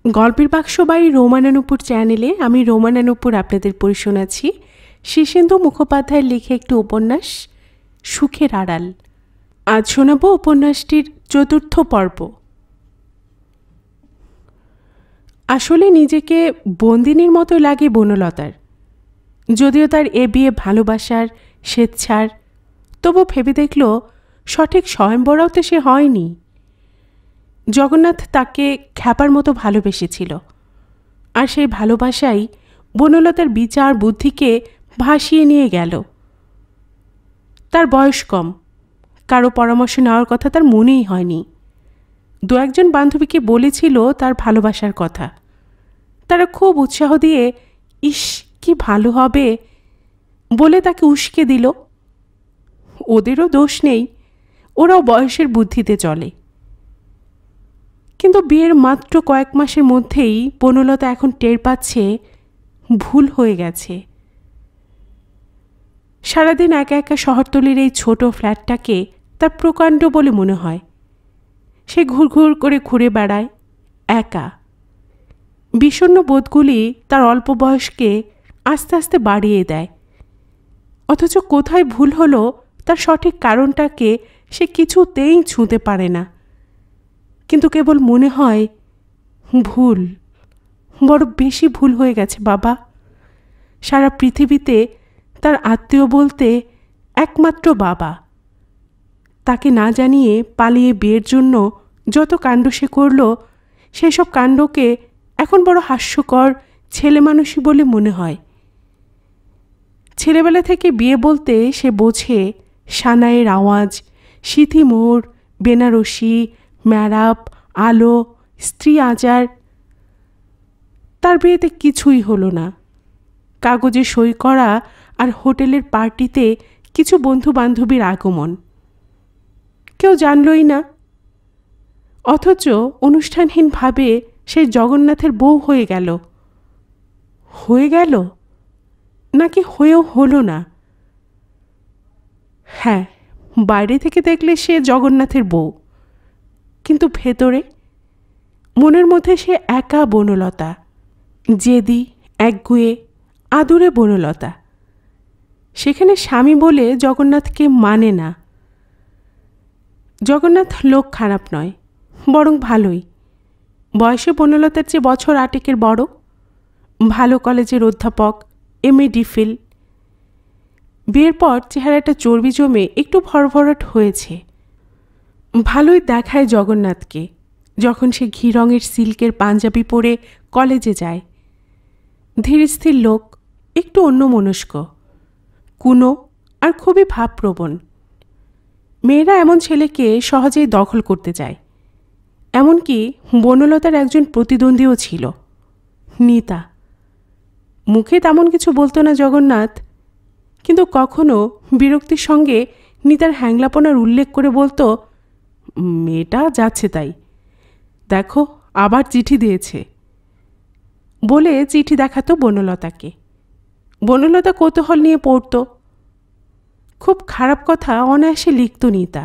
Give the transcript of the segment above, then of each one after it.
গল্পের বাক্স বাই রোমানানুপুর চ্যানেলে আমি রোমানানুপুর আপনাদের পড়ে শোনাচ্ছি শীর্ষেন্দু মুখোপাধ্যায়ের লেখা একটি উপন্যাস সুখের আড়াল। আজ শোনাব উপন্যাসটির চতুর্থ পর্ব। আসলে নিজেকে বন্দিনীর মতো লাগে বনলতার, যদিও তার এ বিয়ে ভালোবাসার স্বেচ্ছার, তবু ভেবে দেখল সঠিক স্বয়ংবরাও তো সে হয়নি। জগন্নাথ তাকে খ্যাপার মতো ভালোবেসেছিল, আর সেই ভালোবাসাই বনলতার বিচার বুদ্ধিকে ভাসিয়ে নিয়ে গেল। তার বয়স কম, কারো পরামর্শ নেওয়ার কথা তার মনেই হয়নি। দু একজন বান্ধবীকে বলেছিল তার ভালোবাসার কথা, তারা খুব উৎসাহ দিয়ে ইস কি ভালো হবে বলে তাকে উস্কে দিল। ওদেরও দোষ নেই, ওরাও বয়সের বুদ্ধিতে চলে। কিন্তু বিয়ের মাত্র কয়েক মাসের মধ্যেই বনলতা এখন টের পাচ্ছে ভুল হয়ে গেছে। সারাদিন একা একা শহরতলির এই ছোট ফ্ল্যাটটাকে তার প্রকাণ্ড বলে মনে হয়। সে ঘুরঘুর করে ঘুরে বেড়ায় একা। বিষণ্ণ বোধগুলি তার অল্প বয়সকে আস্তে আস্তে বাড়িয়ে দেয়। অথচ কোথায় ভুল হলো তার সঠিক কারণটাকে সে কিছুতেই ছুঁতে পারে না। কিন্তু কেবল মনে হয় ভুল, বড় বেশি ভুল হয়ে গেছে বাবা। সারা পৃথিবীতে তার আত্মীয় বলতে একমাত্র বাবা। তাকে না জানিয়ে পালিয়ে বিয়ের জন্য যত কাণ্ড সে করল, সেসব কাণ্ডকে এখন বড় হাস্যকর ছেলে মানুষই বলে মনে হয়। ছেলেবেলা থেকে বিয়ে বলতে সে বোঝে সানাইয়ের আওয়াজ, সিথি মোড়, বেনারসি, ম্যারাপ, আলো, স্ত্রী আচার। তার বিয়েতে কিছুই হলো না। কাগজে সই করা আর হোটেলের পার্টিতে কিছু বন্ধু বান্ধবীর আগমন, কেউ জানলই না। অথচ অনুষ্ঠানহীনভাবে সে জগন্নাথের বউ হয়ে গেল। হয়ে গেল নাকি হয়েও হলো না? হ্যাঁ, বাইরে থেকে দেখলে সে জগন্নাথের বউ, কিন্তু ভেতরে মনের মধ্যে সে একা বনলতা, জেদি, একগুঁয়ে, আদুরে বনলতা। সেখানে স্বামী বলে জগন্নাথকে মানে না। জগন্নাথ লোক খারাপ নয়, বরং ভালোই। বয়সে বনলতার চেয়ে বছর 8 বড়, ভালো কলেজের অধ্যাপক, MA DPhil। বিয়ের পর চেহারাটা চর্বি জমে একটু ভরভরাট হয়েছে। ভালোই দেখায় জগন্নাথকে যখন সে ঘি রঙের সিল্কের পাঞ্জাবি পরে কলেজে যায়। ধীরস্থির লোক, একটু অন্যমনস্ক, কুনো আর খুবই ভাবপ্রবণ। মেয়েরা এমন ছেলেকে সহজেই দখল করতে চায়। এমনকি বনলতার একজন প্রতিদ্বন্দ্বীও ছিল, নিতা। মুখে তেমন কিছু বলতো না জগন্নাথ, কিন্তু কখনো বিরক্তির সঙ্গে নিতার হ্যাংলাপনার উল্লেখ করে বলতো, মেয়েটা যাচ্ছে তাই, দেখো আবার চিঠি দিয়েছে বলে চিঠি দেখাতো বনলতাকে। বনলতা কৌতূহল নিয়ে পড়ত। খুব খারাপ কথা অনায়াসে লিখত নিতা,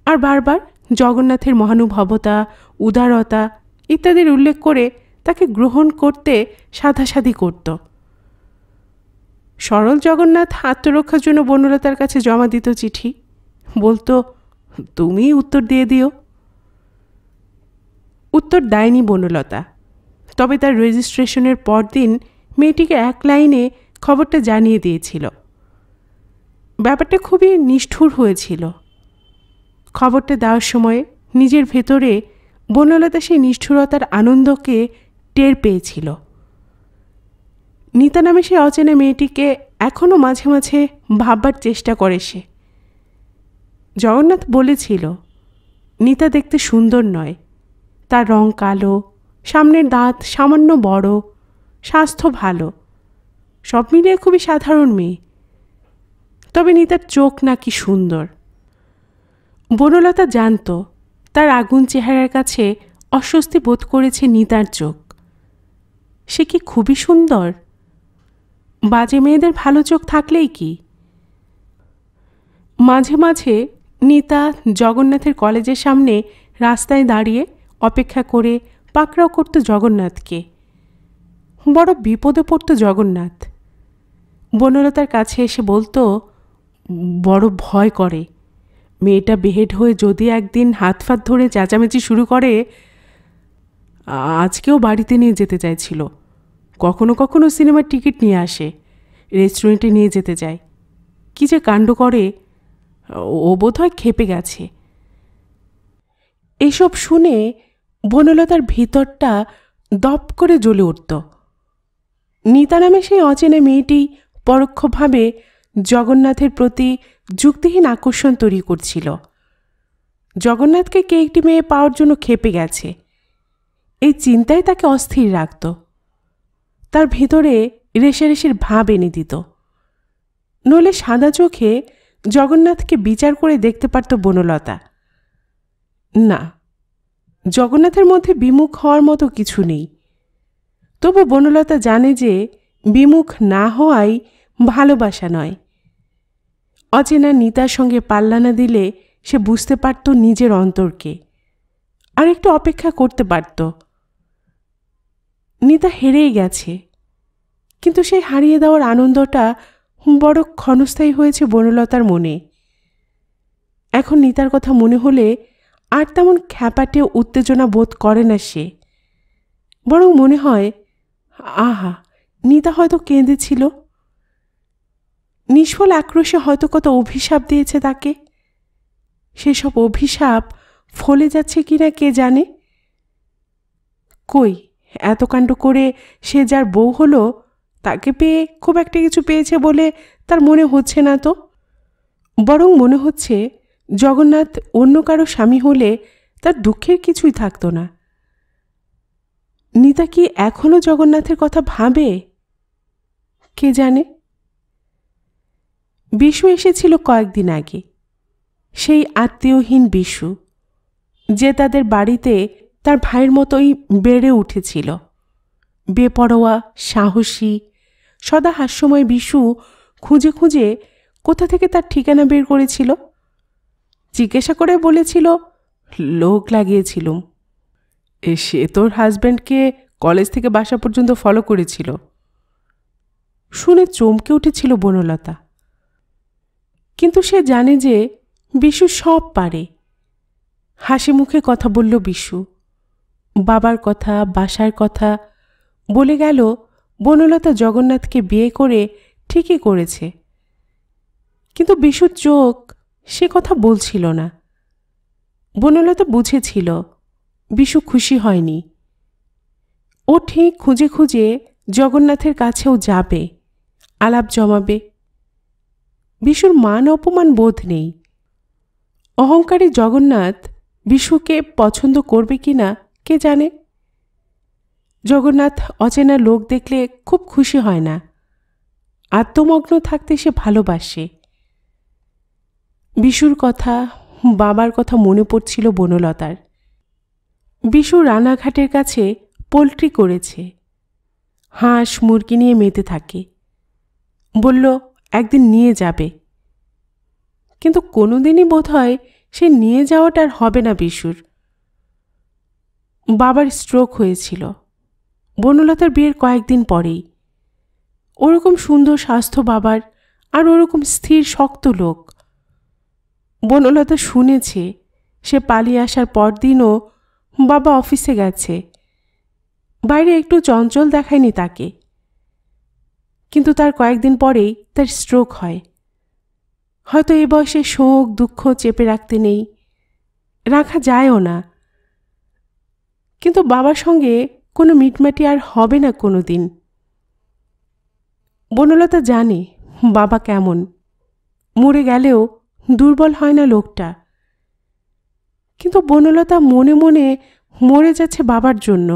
আর বারবার জগন্নাথের মহানুভবতা, উদারতা ইত্যাদির উল্লেখ করে তাকে গ্রহণ করতে সাধাসাধি করত। সরল জগন্নাথ আত্মরক্ষার জন্য বনলতার কাছে জমা দিত চিঠি, বলতো তুমি উত্তর দিয়ে দিও। উত্তর দেয়নি বনলতা, তবে তার রেজিস্ট্রেশনের পরদিন মেয়েটিকে এক লাইনে খবরটা জানিয়ে দিয়েছিল। ব্যাপারটা খুবই নিষ্ঠুর হয়েছিল। খবরটা দেওয়ার সময় নিজের ভেতরে বনলতা সেই নিষ্ঠুরতার আনন্দকে টের পেয়েছিল। নিতা নামে সে অচেনা মেয়েটিকে এখনও মাঝে মাঝে ভাববার চেষ্টা করে সে। জগন্নাথ বলেছিল নিতা দেখতে সুন্দর নয়, তার রং কালো, সামনের দাঁত সামান্য বড়, স্বাস্থ্য ভালো, সব মিলিয়ে খুবই সাধারণ মেয়ে। তবে নিতার চোখ নাকি সুন্দর। বনলতা জানত তার আগুন চেহারার কাছে অস্বস্তি বোধ করেছে নিতার চোখ। সে কি খুবই সুন্দর? বাজে মেয়েদের ভালো চোখ থাকলেই কি? মাঝে মাঝে নিতা জগন্নাথের কলেজের সামনে রাস্তায় দাঁড়িয়ে অপেক্ষা করে পাকড়াও করত জগন্নাথকে। বড় বিপদে পড়ত জগন্নাথ। বনলতার কাছে এসে বলতো, বড় ভয় করে, মেয়েটা বেহেড হয়ে যদি একদিন হাত ফাত ধরে চেঁচামেচি শুরু করে। আজকেও বাড়িতে নিয়ে যেতে চাইছিল, কখনো কখনো সিনেমার টিকিট নিয়ে আসে, রেস্টুরেন্টে নিয়ে যেতে যায়। কী যে কাণ্ড করে, ও বোধহয় ক্ষেপে গেছে। এসব শুনে বনলতার ভিতরটা দপ করে জ্বলে উঠত। নিতা নামে সেই অচেনা মেয়েটি পরোক্ষভাবে জগন্নাথের প্রতি যুক্তিহীন আকর্ষণ তৈরি করছিল। জগন্নাথকে কে একটি মেয়ে পাওয়ার জন্য ক্ষেপে গেছে, এই চিন্তায় তাকে অস্থির রাখত। তার ভিতরে রেশারেশির ভাব এনে দিত। নইলে সাদা চোখে জগন্নাথকে বিচার করে দেখতে পারত বনলতা। না, জগন্নাথের মধ্যে বিমুখ হওয়ার মতো কিছু নেই। তবু বনলতা জানে যে বিমুখ না হওয়াই ভালোবাসা নয়। অচেনা নিতার সঙ্গে পাল্লা না দিলে সে বুঝতে পারত নিজের অন্তরকে, আর একটু অপেক্ষা করতে পারত। নিতা হেরেই গেছে, কিন্তু সেই হারিয়ে দেওয়ার আনন্দটা বড় ক্ষণস্থায়ী হয়েছে বনলতার মনে। এখন নিতার কথা মনে হলে আর তেমন খ্যাপাটে উত্তেজনা বোধ করে না সে। বরং মনে হয়, আহা, নিতা হয়তো কেঁদেছিল, নিষ্ফল আক্রোশে হয়তো কত অভিশাপ দিয়েছে তাকে। সেসব অভিশাপ ফলে যাচ্ছে কিনা কে জানে। কই, এত কাণ্ড করে সে যার বউ হলো, তাকে পেয়ে খুব একটা কিছু পেয়েছে বলে তার মনে হচ্ছে না তো। বরং মনে হচ্ছে জগন্নাথ অন্য কারো স্বামী হলে তার দুঃখের কিছুই থাকতো না। নিতা কি এখনো জগন্নাথের কথা ভাবে? কে জানে। বিশু এসেছিল কয়েকদিন আগে, সেই আত্মীয়হীন বিশু, যে তাদের বাড়িতে তার ভাইয়ের মতোই বেড়ে উঠেছিল। বেপরোয়া, সাহসী, সদা হাস্যময় বিশু খুঁজে খুঁজে কোথা থেকে তার ঠিকানা বের করেছিল। জিজ্ঞাসা করে বলেছিল, লোক লাগিয়েছিলুম। সে তোর হাজব্যান্ডকে কলেজ থেকে বাসা পর্যন্ত ফলো করেছিল। শুনে চমকে উঠেছিল বনলতা। কিন্তু সে জানে যে বিশু সব পারে। হাসি মুখে কথা বলল বিশু, বাবার কথা, বাসার কথা বলে গেল। বনলতা জগন্নাথকে বিয়ে করে ঠিকই করেছে, কিন্তু বিশুর চোখ সে কথা বলছিল না। বনলতা বুঝেছিল বিশু খুশি হয়নি। ও ঠিক খুঁজে খুঁজে জগন্নাথের কাছেও যাবে, আলাপ জমাবে। বিশুর মান অপমান বোধ নেই। অহংকারী জগন্নাথ বিশুকে পছন্দ করবে কিনা কে জানে। জগন্নাথ অচেনা লোক দেখলে খুব খুশি হয় না, আত্মমগ্ন থাকতে সে ভালোবাসে। বিশুর কথা, বাবার কথা মনে পড়ছিল বনলতার। বিশু রানাঘাটের কাছে পোল্ট্রি করেছে, হাঁস মুরগি নিয়ে মেতে থাকে। বলল একদিন নিয়ে যাবে, কিন্তু কোনোদিনই বোধ হয় সে নিয়ে যাওয়াটার হবে না বিশুর। বাবার স্ট্রোক হয়েছিল বনলতার বিয়ের কয়েকদিন পরেই। ওরকম সুন্দর স্বাস্থ্য বাবার, আর ওরকম স্থির শক্ত লোক। বনলতা শুনেছে সে পালিয়ে আসার পরদিনও বাবা অফিসে গেছে, বাইরে একটু চঞ্চল দেখায়নি তাকে। কিন্তু তার কয়েকদিন পরেই তার স্ট্রোক হয়। হয়তো এ বয়সে শোক দুঃখ চেপে রাখতে নেই, রাখা যায়ও না। কিন্তু বাবার সঙ্গে কোনো মিটমাটি আর হবে না কোনো দিন। বনলতা জানে বাবা কেমন, মরে গেলেও দুর্বল হয় না লোকটা। কিন্তু বনলতা মনে মনে মরে যাচ্ছে বাবার জন্য।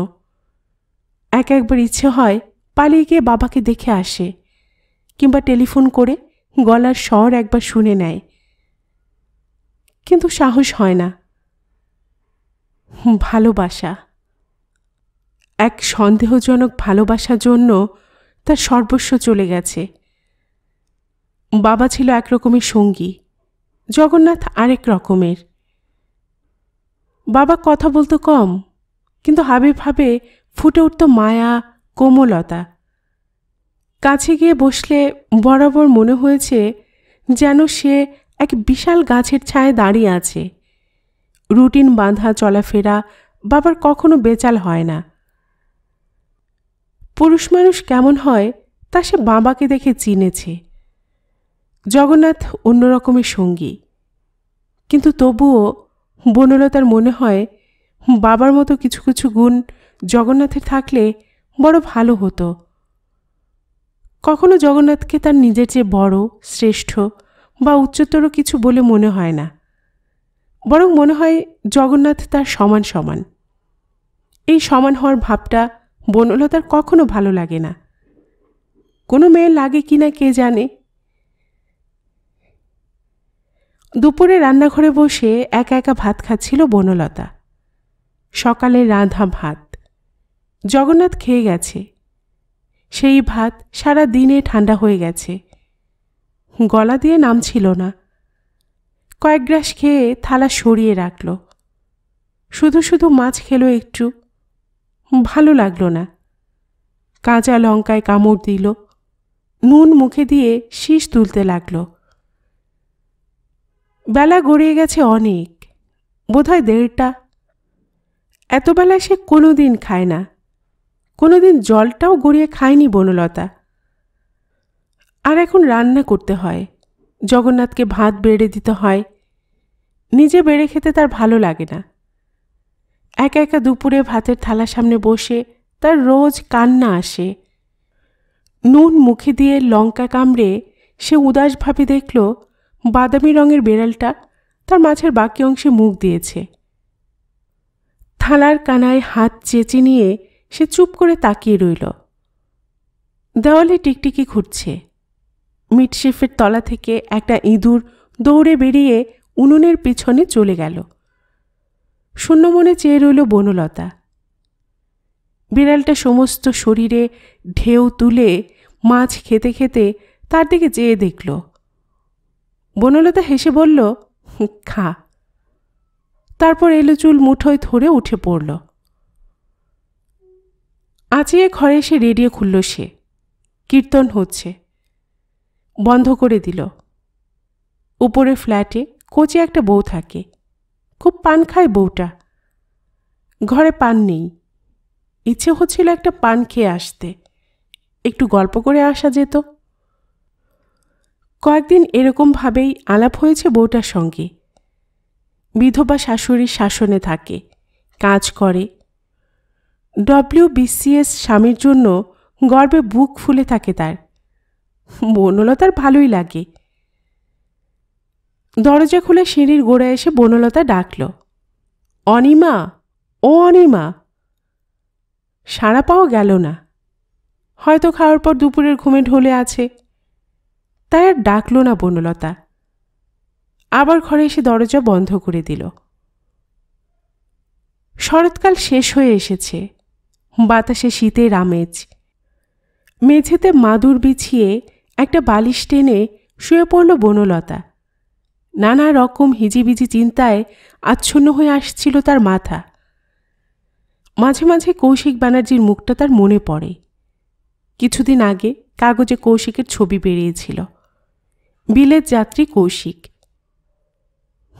একবার ইচ্ছে হয় পালিয়ে গিয়ে বাবাকে দেখে আসে, কিংবা টেলিফোন করে গলার স্বর একবার শুনে নেয়, কিন্তু সাহস হয় না। ভালোবাসা, এক সন্দেহজনক ভালোবাসার জন্য তার সর্বস্ব চলে গেছে। বাবা ছিল একরকমের সঙ্গী, জগন্নাথ আরেক রকমের। বাবা কথা বলতো কম, কিন্তু হাবে ভাবে ফুটে উঠত মায়া, কোমলতা। কাছে গিয়ে বসলে বরাবর মনে হয়েছে যেন সে এক বিশাল গাছের ছায়ে দাঁড়িয়ে আছে। রুটিন বাঁধা চলাফেরা বাবার কখনো বেচাল হয় না। পুরুষ মানুষ কেমন হয় তা সে বাবাকে দেখে চিনেছে। জগন্নাথ অন্যরকমের সঙ্গী, কিন্তু তবুও বনলতার মনে হয় বাবার মতো কিছু কিছু গুণ জগন্নাথের থাকলে বড় ভালো হতো। কখনো জগন্নাথকে তার নিজের চেয়ে বড়, শ্রেষ্ঠ বা উচ্চতর কিছু বলে মনে হয় না, বরং মনে হয় জগন্নাথ তার সমান সমান। এই সমান হওয়ার ভাবটা বনলতার কখনো ভালো লাগে না। কোনো মেয়ের লাগে কিনা কে জানে। দুপুরে রান্নাঘরে বসে একা একা ভাত খাচ্ছিল বনলতা। সকালে রাঁধা ভাত জগন্নাথ খেয়ে গেছে। সেই ভাত সারা দিনে ঠান্ডা হয়ে গেছে, গলা দিয়ে নামছিল না। কয়েক গ্রাস খেয়ে থালা সরিয়ে রাখল। শুধু শুধু মাছ খেলো একটু, ভালো লাগলো না। কাঁচা লঙ্কায় কামড় দিল, নুন মুখে দিয়ে শীষ তুলতে লাগলো। বেলা গড়িয়ে গেছে অনেক, বোধহয় 1:30। এতবেলায় সে কোনো দিন খায় না, কোনোদিন জলটাও গড়িয়ে খায়নি বনলতা। আর এখন রান্না করতে হয়, জগন্নাথকে ভাত বেড়ে দিতে হয়। নিজে বেড়ে খেতে তার ভালো লাগে না। একা একা দুপুরে ভাতের থালার সামনে বসে তার রোজ কান্না আসে। নুন মুখে দিয়ে লঙ্কা কামড়ে সে উদাসভাবে দেখল বাদামি রঙের বেড়ালটা তার মাছের বাকি অংশে মুখ দিয়েছে। থালার কানায় হাত চেঁচে নিয়ে সে চুপ করে তাকিয়ে রইল। দেওয়ালে টিকটিকি ঘুরছে। মিটশেফের তলা থেকে একটা ইঁদুর দৌড়ে বেরিয়ে উনুনের পিছনে চলে গেল। শূন্য মনে চেয়ে রইল বনলতা। বিড়ালটা সমস্ত শরীরে ঢেউ তুলে মাছ খেতে খেতে তার দিকে চেয়ে দেখল। বনলতা হেসে বলল, খা। তারপর এলো চুল মুঠোয় ধরে উঠে পড়ল। আঁচিয়ে ঘরে এসে রেডিও খুলল সে। কীর্তন হচ্ছে। বন্ধ করে দিল। উপরে ফ্ল্যাটে কোচে একটা বউ থাকে, খুব পান খায় বউটা। ঘরে পান নেই। ইচ্ছে হচ্ছিল একটা পান খেয়ে আসতে, একটু গল্প করে আসা যেত। কয়েকদিন এরকমভাবেই আলাপ হয়েছে বউটার সঙ্গে। বিধবা শাশুড়ির শাসনে থাকে, কাজ করে। WBCS স্বামীর জন্য গর্বে বুক ফুলে থাকে তার। বনলতার ভালোই লাগে। দরজা খুলে সিঁড়ির গোড়ায় এসে বনলতা ডাকল, অনিমা, ও অনিমা। সাড়া পাওয়া গেল না। হয়তো খাওয়ার পর দুপুরের ঘুমে ঢলে আছে, তাই আর ডাকল না বনলতা। আবার ঘরে এসে দরজা বন্ধ করে দিল। শরৎকাল শেষ হয়ে এসেছে। বাতাসে শীতের আমেজ। মেঝেতে মাদুর বিছিয়ে একটা বালিশ টেনে শুয়ে পড়ল বনলতা। নানা রকম হিজিবিজি চিন্তায় আচ্ছন্ন হয়ে আসছিল তার মাথা। মাঝে মাঝে কৌশিক ব্যানার্জির মুখটা তার মনে পড়ে। কিছুদিন আগে কাগজে কৌশিকের ছবি বেরিয়েছিল। বিলেত যাত্রী কৌশিক।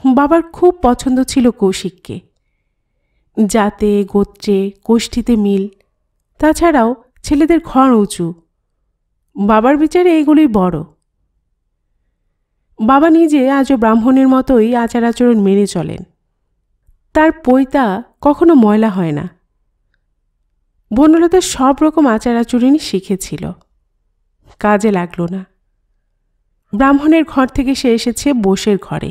বাবার খুব পছন্দ ছিল কৌশিককে। জাতে, গোত্রে, কোষ্ঠীতে মিল। তাছাড়াও ছেলেদের ঘর উঁচু। বাবার বিচারে এগুলোই বড়। বাবা নিজে আজও ব্রাহ্মণের মতোই আচার আচরণ মেনে চলেন। তার পৈতা কখনো ময়লা হয় না। বনলতা সব রকম আচার আচরণই শিখেছিল, কাজে লাগলো না। ব্রাহ্মণের ঘর থেকে সে এসেছে বোসের ঘরে।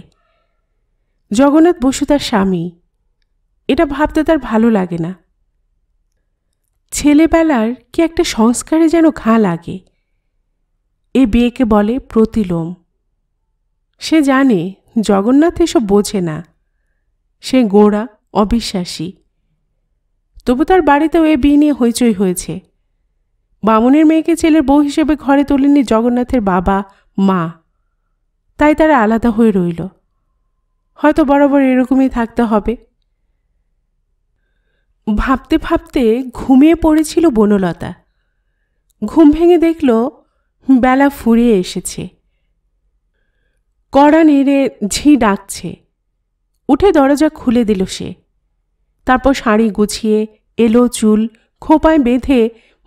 জগন্নাথ বসু তার স্বামী, এটা ভাবতে তার ভালো লাগে না। ছেলেবেলার কি একটা সংস্কারে যেন ঘা লাগে। এ বিয়েকে বলে প্রতিলোম। সে জানে জগন্নাথ এসব বোঝে না। সে গোঁড়া, অবিশ্বাসী। তবু তার বাড়িতেও এ বিয়ে নিয়ে হইচই হয়েছে। বামুনের মেয়েকে ছেলের বউ হিসেবে ঘরে তোলেননি জগন্নাথের বাবা মা, তাই তারা আলাদা হয়ে রইল। হয়তো বরাবর এরকমই থাকতে হবে। ভাবতে ভাবতে ঘুমিয়ে পড়েছিল বনলতা। ঘুম ভেঙে দেখল বেলা ফুরিয়ে এসেছে। কড়া নেড়ে ঝি ডাকছে। উঠে দরজা খুলে দিল সে। তারপর শাড়ি গুছিয়ে এলো চুল খোঁপায় বেঁধে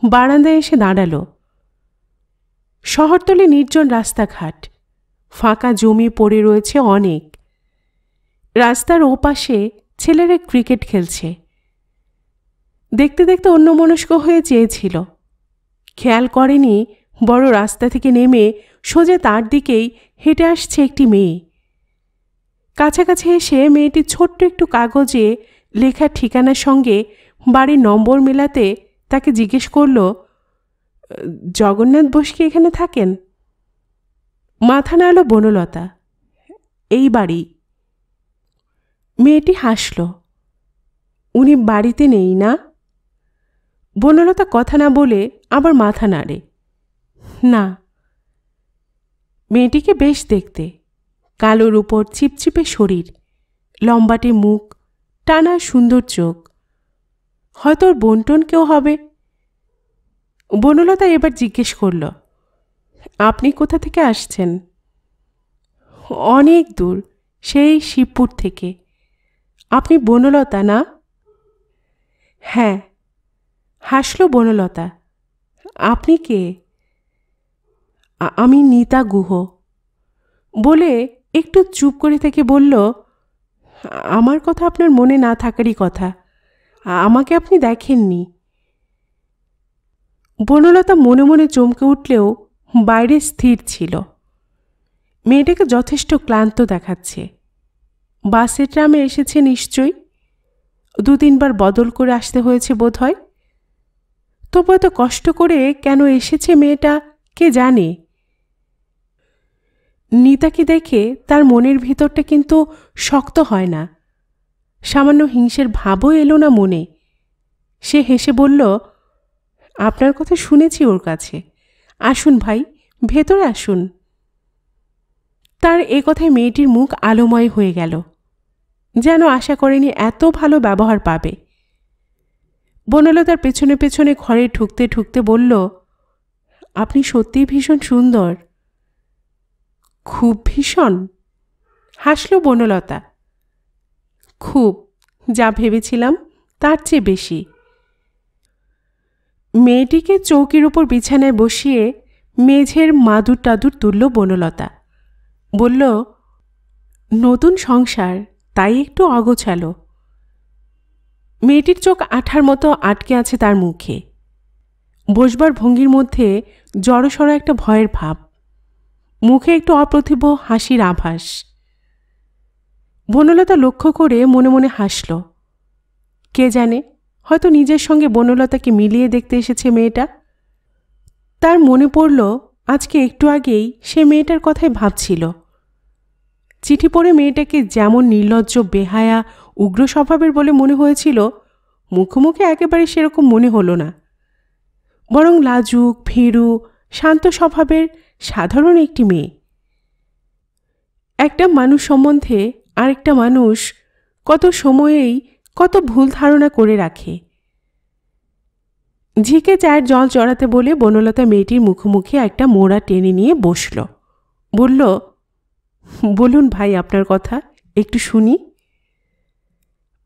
বারান্দায় এসে দাঁড়াল। শহরতলে নির্জন রাস্তাঘাট, ফাঁকা জমি পড়ে রয়েছে অনেক। রাস্তার ওপাশে ছেলেরা ক্রিকেট খেলছে। দেখতে দেখতে অন্যমনস্ক হয়ে চেয়েছিল, খেয়াল করেনি বড় রাস্তা থেকে নেমে সোজা তার দিকেই হেঁটে আসছে একটি মেয়ে। কাছাকাছি এসে মেয়েটি ছোট্ট একটু কাগজে লেখা ঠিকানার সঙ্গে বাড়ির নম্বর মেলাতে তাকে জিজ্ঞেস করল, জগন্নাথ বোস কি এখানে থাকেন? মাথা নাড়ল বনলতা, এই বাড়ি। মেয়েটি হাসল, উনি বাড়িতে নেই না? বনলতা কথা না বলে আবার মাথা নাড়ে, না। মেয়েটিকে বেশ দেখতে, কালোর উপর চিপচিপে শরীর, লম্বাটে মুখ, টানা সুন্দর চোখ। হয়তো ওর বন্টন কেউ হবে। বনলতা এবার জিজ্ঞেস করল, আপনি কোথা থেকে আসছেন? অনেক দূর, সেই শিবপুর থেকে। আপনি বনলতা না? হ্যাঁ। হাসল বনলতা, আপনি কে? আমি নিতা গুহ। বলে একটু চুপ করে থেকে বলল, আমার কথা আপনার মনে না থাকারই কথা, আমাকে আপনি দেখেননি। বনলতা মনে মনে চমকে উঠলেও বাইরে স্থির ছিল। মেয়েটাকে যথেষ্ট ক্লান্ত দেখাচ্ছে। বাসে ট্রামে এসেছে নিশ্চয়ই, 2-3 বার বদল করে আসতে হয়েছে বোধ হয়। তবু এত কষ্ট করে কেন এসেছে মেয়েটা কে জানে। নিতাকে দেখে তার মনের ভিতরটা কিন্তু শক্ত হয় না, সামান্য হিংসের ভাবও এলো না মনে। সে হেসে বলল, আপনার কথা শুনেছি ওর কাছে, আসুন ভাই, ভেতরে আসুন। তার এ কথায় মেয়েটির মুখ আলোময় হয়ে গেল, যেন আশা করেনি এত ভালো ব্যবহার পাবে। বনলতার পেছনে পেছনে ঘরে ঢুকতে ঢুকতে বলল, আপনি সত্যিই ভীষণ সুন্দর। খুব ভীষণ? হাসল বনলতা। খুব, যা ভেবেছিলাম তার চেয়ে বেশি। মেয়েটিকে চৌকির উপর বিছানায় বসিয়ে মেঝের মাদুর টাদুর তুলল বনলতা। বলল, নতুন সংসার, তাই একটু অগোছালো। মেয়েটির চোখ আঠার মতো আটকে আছে তার মুখে। বসবার ভঙ্গির মধ্যে জড়সড় একটা ভয়ের ভাব, মুখে একটু অপ্রতিভ হাসির আভাস। বনলতা লক্ষ্য করে মনে মনে হাসল। কে জানে, হয়তো নিজের সঙ্গে বনলতাকে মিলিয়ে দেখতে এসেছে মেয়েটা। তার মনে পড়ল আজকে একটু আগেই সে মেয়েটার কথাই ভাবছিল। চিঠি পড়ে মেয়েটাকে যেমন নির্লজ্জ, বেহায়া, উগ্র স্বভাবের বলে মনে হয়েছিল, মুখোমুখি একেবারে সেরকম মনে হলো না। বরং লাজুক, ভীরু, শান্ত স্বভাবের সাধারণ একটি মেয়ে। একটা মানুষ সম্বন্ধে আরেকটা মানুষ কত সময়েই কত ভুল ধারণা করে রাখে। ঝিকে চায়ের জল চড়াতে বলে বনলতা মেয়েটির মুখোমুখি একটা মোড়া টেনে নিয়ে বসল। বলল, বলুন ভাই আপনার কথা, একটু শুনি।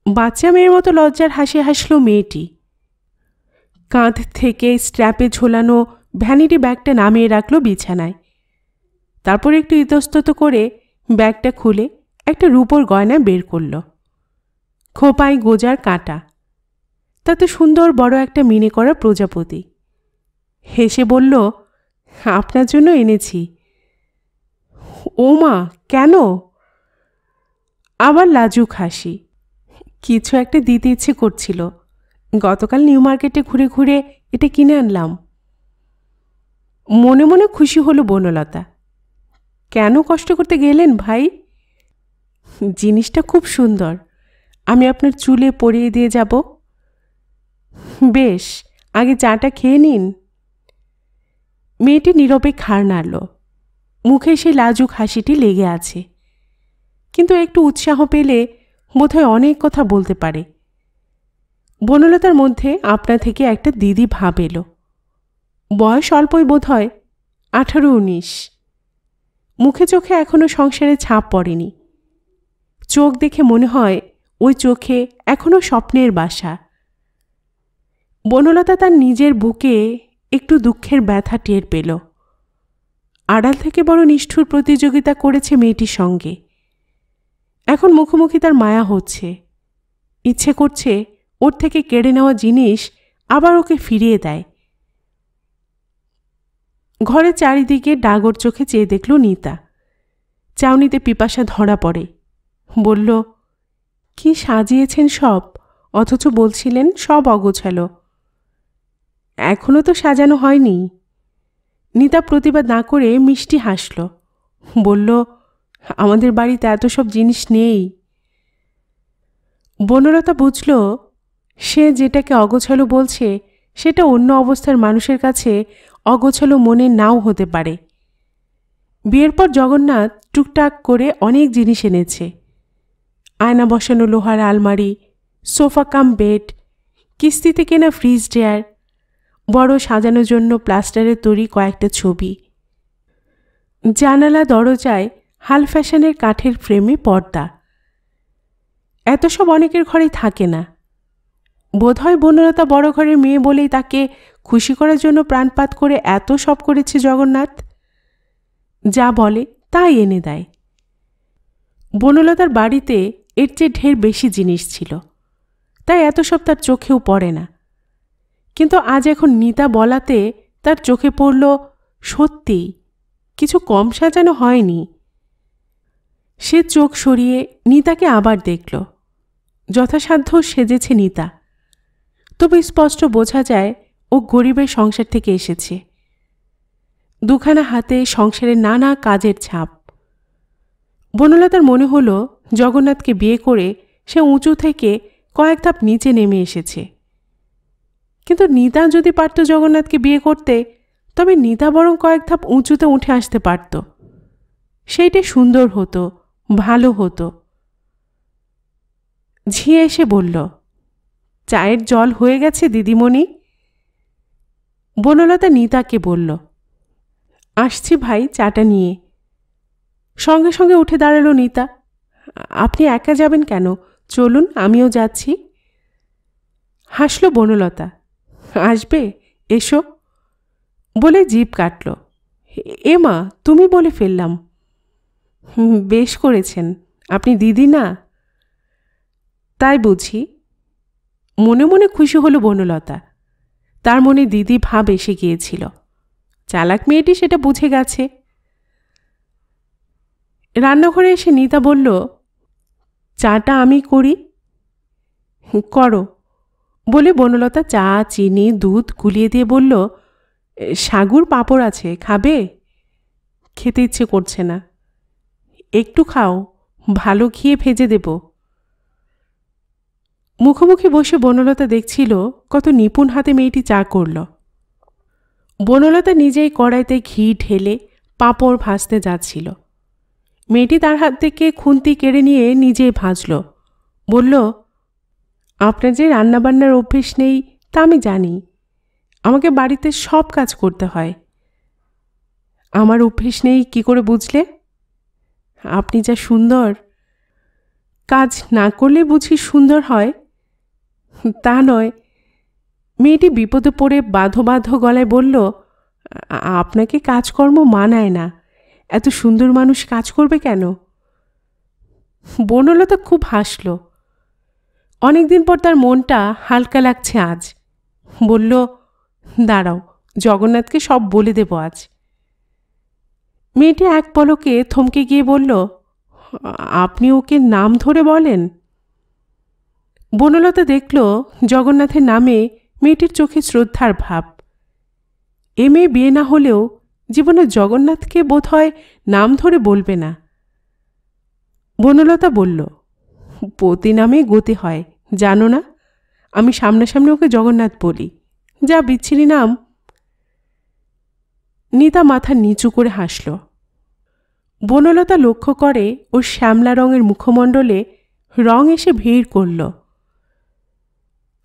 বাচ্চা মেয়ের মতো লজ্জার হাসি হাসল মেয়েটি। কাঁধ থেকে স্ট্র্যাপে ঝোলানো ভ্যানিটি ব্যাগটা নামিয়ে রাখল বিছানায়। তারপর একটু ইতস্তত করে ব্যাগটা খুলে একটা রূপোর গয়না বের করল। খোপায় গোজার কাঁটা, তাতে সুন্দর বড় একটা মিনে করা প্রজাপতি। হেসে বলল, আপনার জন্য এনেছি। ও মা, কেন? আবার লাজুক হাসি। কিছু একটা দিতে ইচ্ছে করছিল, গতকাল নিউ মার্কেটে ঘুরে ঘুরে এটা কিনে আনলাম। মনে মনে খুশি হলো বনলতা। কেন কষ্ট করতে গেলেন ভাই? জিনিসটা খুব সুন্দর, আমি আপনার চুলে পরিয়ে দিয়ে যাব। বেশ, আগে চাটা খেয়ে নিন। মেয়েটি নীরবে ঘাড় নাড়ল। মুখে সেই লাজুক হাসিটি লেগে আছে, কিন্তু একটু উৎসাহ পেলে বোধহয় অনেক কথা বলতে পারে। বনলতার মধ্যে আপনা থেকে একটা দিদি ভাব এলো। বয়স অল্পই বোধ হয়, 18-19। মুখে চোখে এখনো সংসারে ছাপ পড়েনি। চোখ দেখে মনে হয় ওই চোখে এখনো স্বপ্নের বাসা। বনলতা তার নিজের বুকে একটু দুঃখের ব্যথা টের পেল। আড়াল থেকে বড় নিষ্ঠুর প্রতিযোগিতা করেছে মেয়েটির সঙ্গে। এখন মুখোমুখি তার মায়া হচ্ছে। ইচ্ছে করছে ওর থেকে কেড়ে নেওয়া জিনিস আবার ওকে ফিরিয়ে দেয়। ঘরের চারিদিকে ডাগর চোখে চেয়ে দেখল নিতা। চাউনিতে পিপাসা ধরা পড়ে। বলল, কি সাজিয়েছেন সব, অথচ বলছিলেন সব অগোছালো। এখনো তো সাজানো হয়নি। নিতা প্রতিবাদ না করে মিষ্টি হাসল। বলল, আমাদের বাড়িতে এত সব জিনিস নেই। বনলতা বুঝল সে যেটাকে অগোছালো বলছে সেটা অন্য অবস্থার মানুষের কাছে অগোছালো মনে নাও হতে পারে। বিয়ের পর জগন্নাথ টুকটাক করে অনেক জিনিস এনেছে। আয়না বসানো লোহার আলমারি, সোফা কাম বেড, কিস্তিতে কেনা ফ্রিজ ড্রয়ার, বড় সাজানোর জন্য প্লাস্টারের তৈরি কয়েকটা ছবি, জানালা দরজায় হাল ফ্যাশনের কাঠের ফ্রেমে পর্দা। এত সব অনেকের ঘরেই থাকে না। বোধহয় বনলতা বড় ঘরের মেয়ে বলেই তাকে খুশি করার জন্য প্রাণপাত করে এত সব করেছে জগন্নাথ। যা বলে তাই এনে দেয়। বনলতার বাড়িতে এর চেয়ে ঢের বেশি জিনিস ছিল, তাই এত সব তার চোখেও পড়ে না। কিন্তু আজ এখন নিতা বলাতে তার চোখে পড়ল সত্যি কিছু কম সাজানো হয়নি। সে চোখ সরিয়ে নিতাকে আবার দেখল। যথাসাধ্য সেজেছে নিতা, তবে স্পষ্ট বোঝা যায় ও গরিবের সংসার থেকে এসেছে। দুখানা হাতে সংসারের নানা কাজের ছাপ। বনলতার মনে হল জগন্নাথকে বিয়ে করে সে উঁচু থেকে কয়েক ধাপ নিচে নেমে এসেছে। কিন্তু নিতা যদি পারত জগন্নাথকে বিয়ে করতে, তবে নিতা বরং কয়েক ধাপ উঁচুতে উঠে আসতে পারত। সেইটা সুন্দর হতো, ভালো হতো। ঝিয়ে এসে বলল, চায়ের জল হয়ে গেছে দিদিমণি। বনলতা নিতাকে বলল, আসছি ভাই চাটা নিয়ে। সঙ্গে সঙ্গে উঠে দাঁড়ালো নিতা। আপনি একা যাবেন কেন? চলুন, আমিও যাচ্ছি। হাসল বনলতা। আসবে, এসো বলে জিভ কাটল। এ মা, তুমি বলে ফেললাম। বেশ করেছেন, আপনি দিদি না? তাই বুঝি। মনে মনে খুশি হলো বনলতা। তার মনে দিদি ভাব এসে গিয়েছিল। চালাক মেয়েটি সেটা বুঝে গেছে। রান্নাঘরে এসে নিতা বলল, চাটা আমি করি। করো বলে বনলতা চা, চিনি, দুধ গুলিয়ে দিয়ে বলল, সাগুর পাঁপড় আছে, খাবে? খেতে ইচ্ছে করছে না। একটু খাও, ভালো ঘিয়ে ভেজে দেব। মুখোমুখি বসে বনলতা দেখছিল কত নিপুণ হাতে মেয়েটি চা করল। বনলতা নিজেই কড়াইতে ঘি ঢেলে পাঁপড় ভাজতে যাচ্ছিল। মেয়েটি তার হাত থেকে খুন্তি কেড়ে নিয়ে নিজেই ভাজল। বলল, আপনার যে রান্নাবান্নার অভ্যেস নেই তা আমি জানি। আমাকে বাড়িতে সব কাজ করতে হয়। আমার অভ্যেস নেই কি করে বুঝলে? আপনি যা সুন্দর, কাজ না করলে বুঝি সুন্দর হয়? তা নয়। মেয়েটি বিপদে পড়ে বাঁধো বাঁধো গলায় বলল, আপনাকে কাজকর্ম মানায় না। এত সুন্দর মানুষ কাজ করবে কেন? বনলতা খুব হাসল। অনেকদিন পর তার মনটা হালকা লাগছে আজ। বলল, দাঁড়াও, জগন্নাথকে সব বলে দেব আজ। মেয়েটি এক পলকে থমকে গিয়ে বলল, আপনি ওকে নাম ধরে বলেন? বনলতা দেখল জগন্নাথের নামে মেয়েটির চোখে শ্রদ্ধার ভাব। এ মেয়ে বিয়ে না হলেও জীবনে জগন্নাথকে বোধহয় নাম ধরে বলবে না। বনলতা বলল, পতি নামে গতি হয়, জানো না? আমি সামনাসামনি ওকে জগন্নাথ বলি। যা বিচ্ছিরি নাম। নিতা মাথা নিচু করে হাসল। বনলতা লক্ষ্য করে ওর শ্যামলা রঙের মুখমণ্ডলে রং এসে ভিড় করল।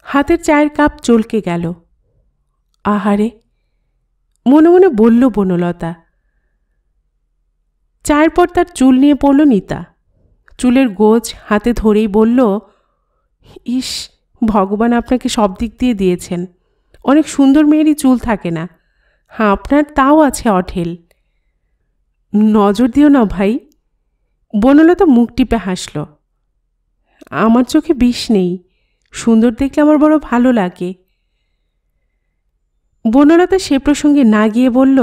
হাতের চায়ের কাপ চলকে গেল। আহারে, মনে মনে বলল বনলতা। চায়ের পর তার চুল নিয়ে পড়ল নিতা। চুলের গোছ হাতে ধরেই বলল, ইস, ভগবান আপনাকে সব দিক দিয়ে দিয়েছেন। অনেক সুন্দর মেয়েরই চুল থাকে না, হ্যাঁ আপনার তাও আছে অঢেল। নজর দিও না ভাই। বনলতা মুখ টিপে হাসল। আমার চোখে বিষ নেই, সুন্দর দেখলে আমার বড় ভালো লাগে। বনলতা সে প্রসঙ্গে না গিয়ে বলল,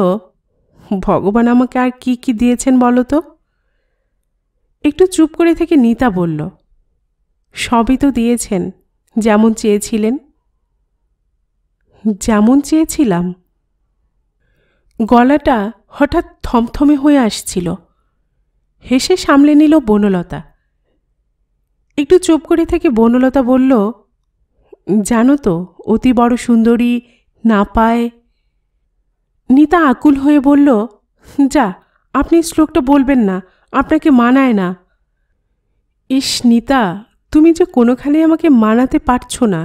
ভগবান আমাকে আর কি কি দিয়েছেন বলো তো? একটু চুপ করে থেকে নিতা বলল, সবই তো দিয়েছেন, যেমন চেয়েছিলেন। যেমন চেয়েছিলাম? গলাটা হঠাৎ থমথমে হয়ে আসছিল। হেসে সামলে নিল বনলতা। একটু চুপ করে থেকে বনলতা বলল, জানো তো অতি বড় সুন্দরী না পায়। নিতা আকুল হয়ে বলল, যা, আপনি শ্লোকটা বলবেন না, আপনাকে মানায় না। ইস নিতা, তুমি যে কোনোখানে আমাকে মানাতে পারছো না।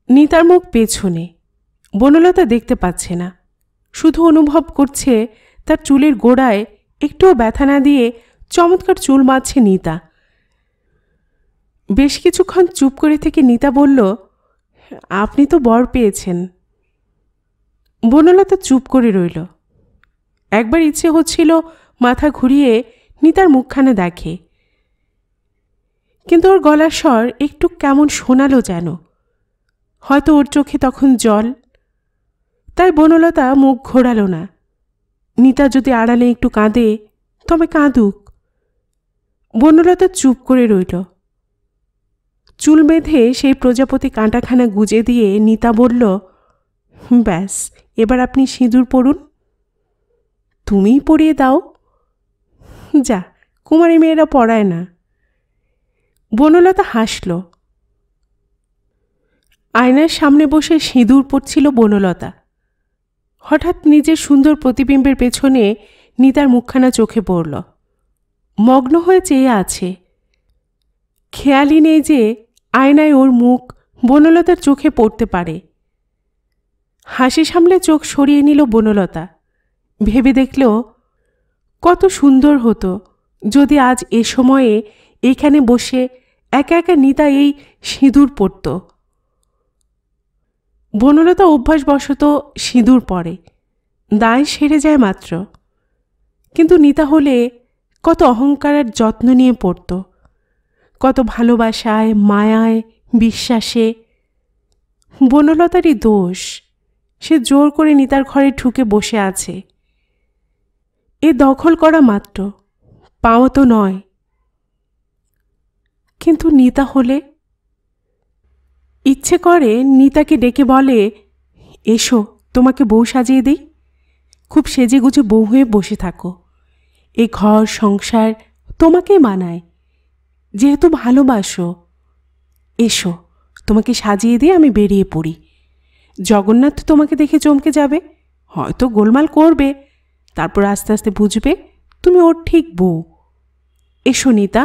নিতার মুখ পেছনে, বনলতা দেখতে পাচ্ছে না, শুধু অনুভব করছে তার চুলের গোড়ায় একটুও ব্যথা না দিয়ে চমৎকার চুল বাঁধছে নিতা। বেশ কিছুক্ষণ চুপ করে থেকে নিতা বলল, আপনি তো বর পেয়েছেন। বনলতা চুপ করে রইল। একবার ইচ্ছে হচ্ছিল মাথা ঘুরিয়ে নিতার মুখখানে দেখে, কিন্তু ওর গলার স্বর একটু কেমন শোনালো যেন, হয়তো ওর চোখে তখন জল। তাই বনলতা মুখ ঘোরালো না। নিতা যদি আড়ালে একটু কাঁদে তবে কাঁদুক। বনলতা চুপ করে রইল। চুল বেঁধে সেই প্রজাপতি কাঁটাখানা গুজে দিয়ে নিতা বলল, ব্যাস, এবার আপনি সিঁদুর পরুন। তুমিই পরিয়ে দাও। যা, কুমারী মেয়েরা পড়ায় না। বনলতা হাসল। আয়নার সামনে বসে সিঁদুর পরছিল বনলতা। হঠাৎ নিজের সুন্দর প্রতিবিম্বের পেছনে নিতার মুখখানা চোখে পড়ল। মগ্ন হয়ে চেয়ে আছে, খেয়ালই নেই যে আয়নায় ওর মুখ বনলতার চোখে পড়তে পারে। হাসি সামলে চোখ সরিয়ে নিল বনলতা। ভেবে দেখল, কত সুন্দর হতো যদি আজ এ সময়ে এইখানে বসে একা একা নিতা এই সিঁদুর পরত। বনলতা অভ্যাসবশত সিঁদুর পরে, দায় সেরে যায় মাত্র। কিন্তু নিতা হলে কত অহংকার আর যত্ন নিয়ে পড়ত, কত ভালোবাসায়, মায়ায়, বিশ্বাসে। বনলতারই দোষ, সে জোর করে নিতার ঘরে ঢুকে বসে আছে। এ দখল করা মাত্র, পাওয়া তো নয়। কিন্তু নিতা হলে ইচ্ছে করে নিতাকে ডেকে বলে, এসো তোমাকে বউ সাজিয়ে দিই, খুব সেজে গুজে বউ হয়ে বসে থাকো, এ ঘর সংসার তোমাকে মানায়, যেহেতু ভালোবাসো। এসো তোমাকে সাজিয়ে দিয়ে আমি বেরিয়ে পড়ি। জগন্নাথ তোমাকে দেখে চমকে যাবে, হয়তো গোলমাল করবে, তারপর আস্তে আস্তে বুঝবে তুমি ওর ঠিক বউ। এসো নিতা।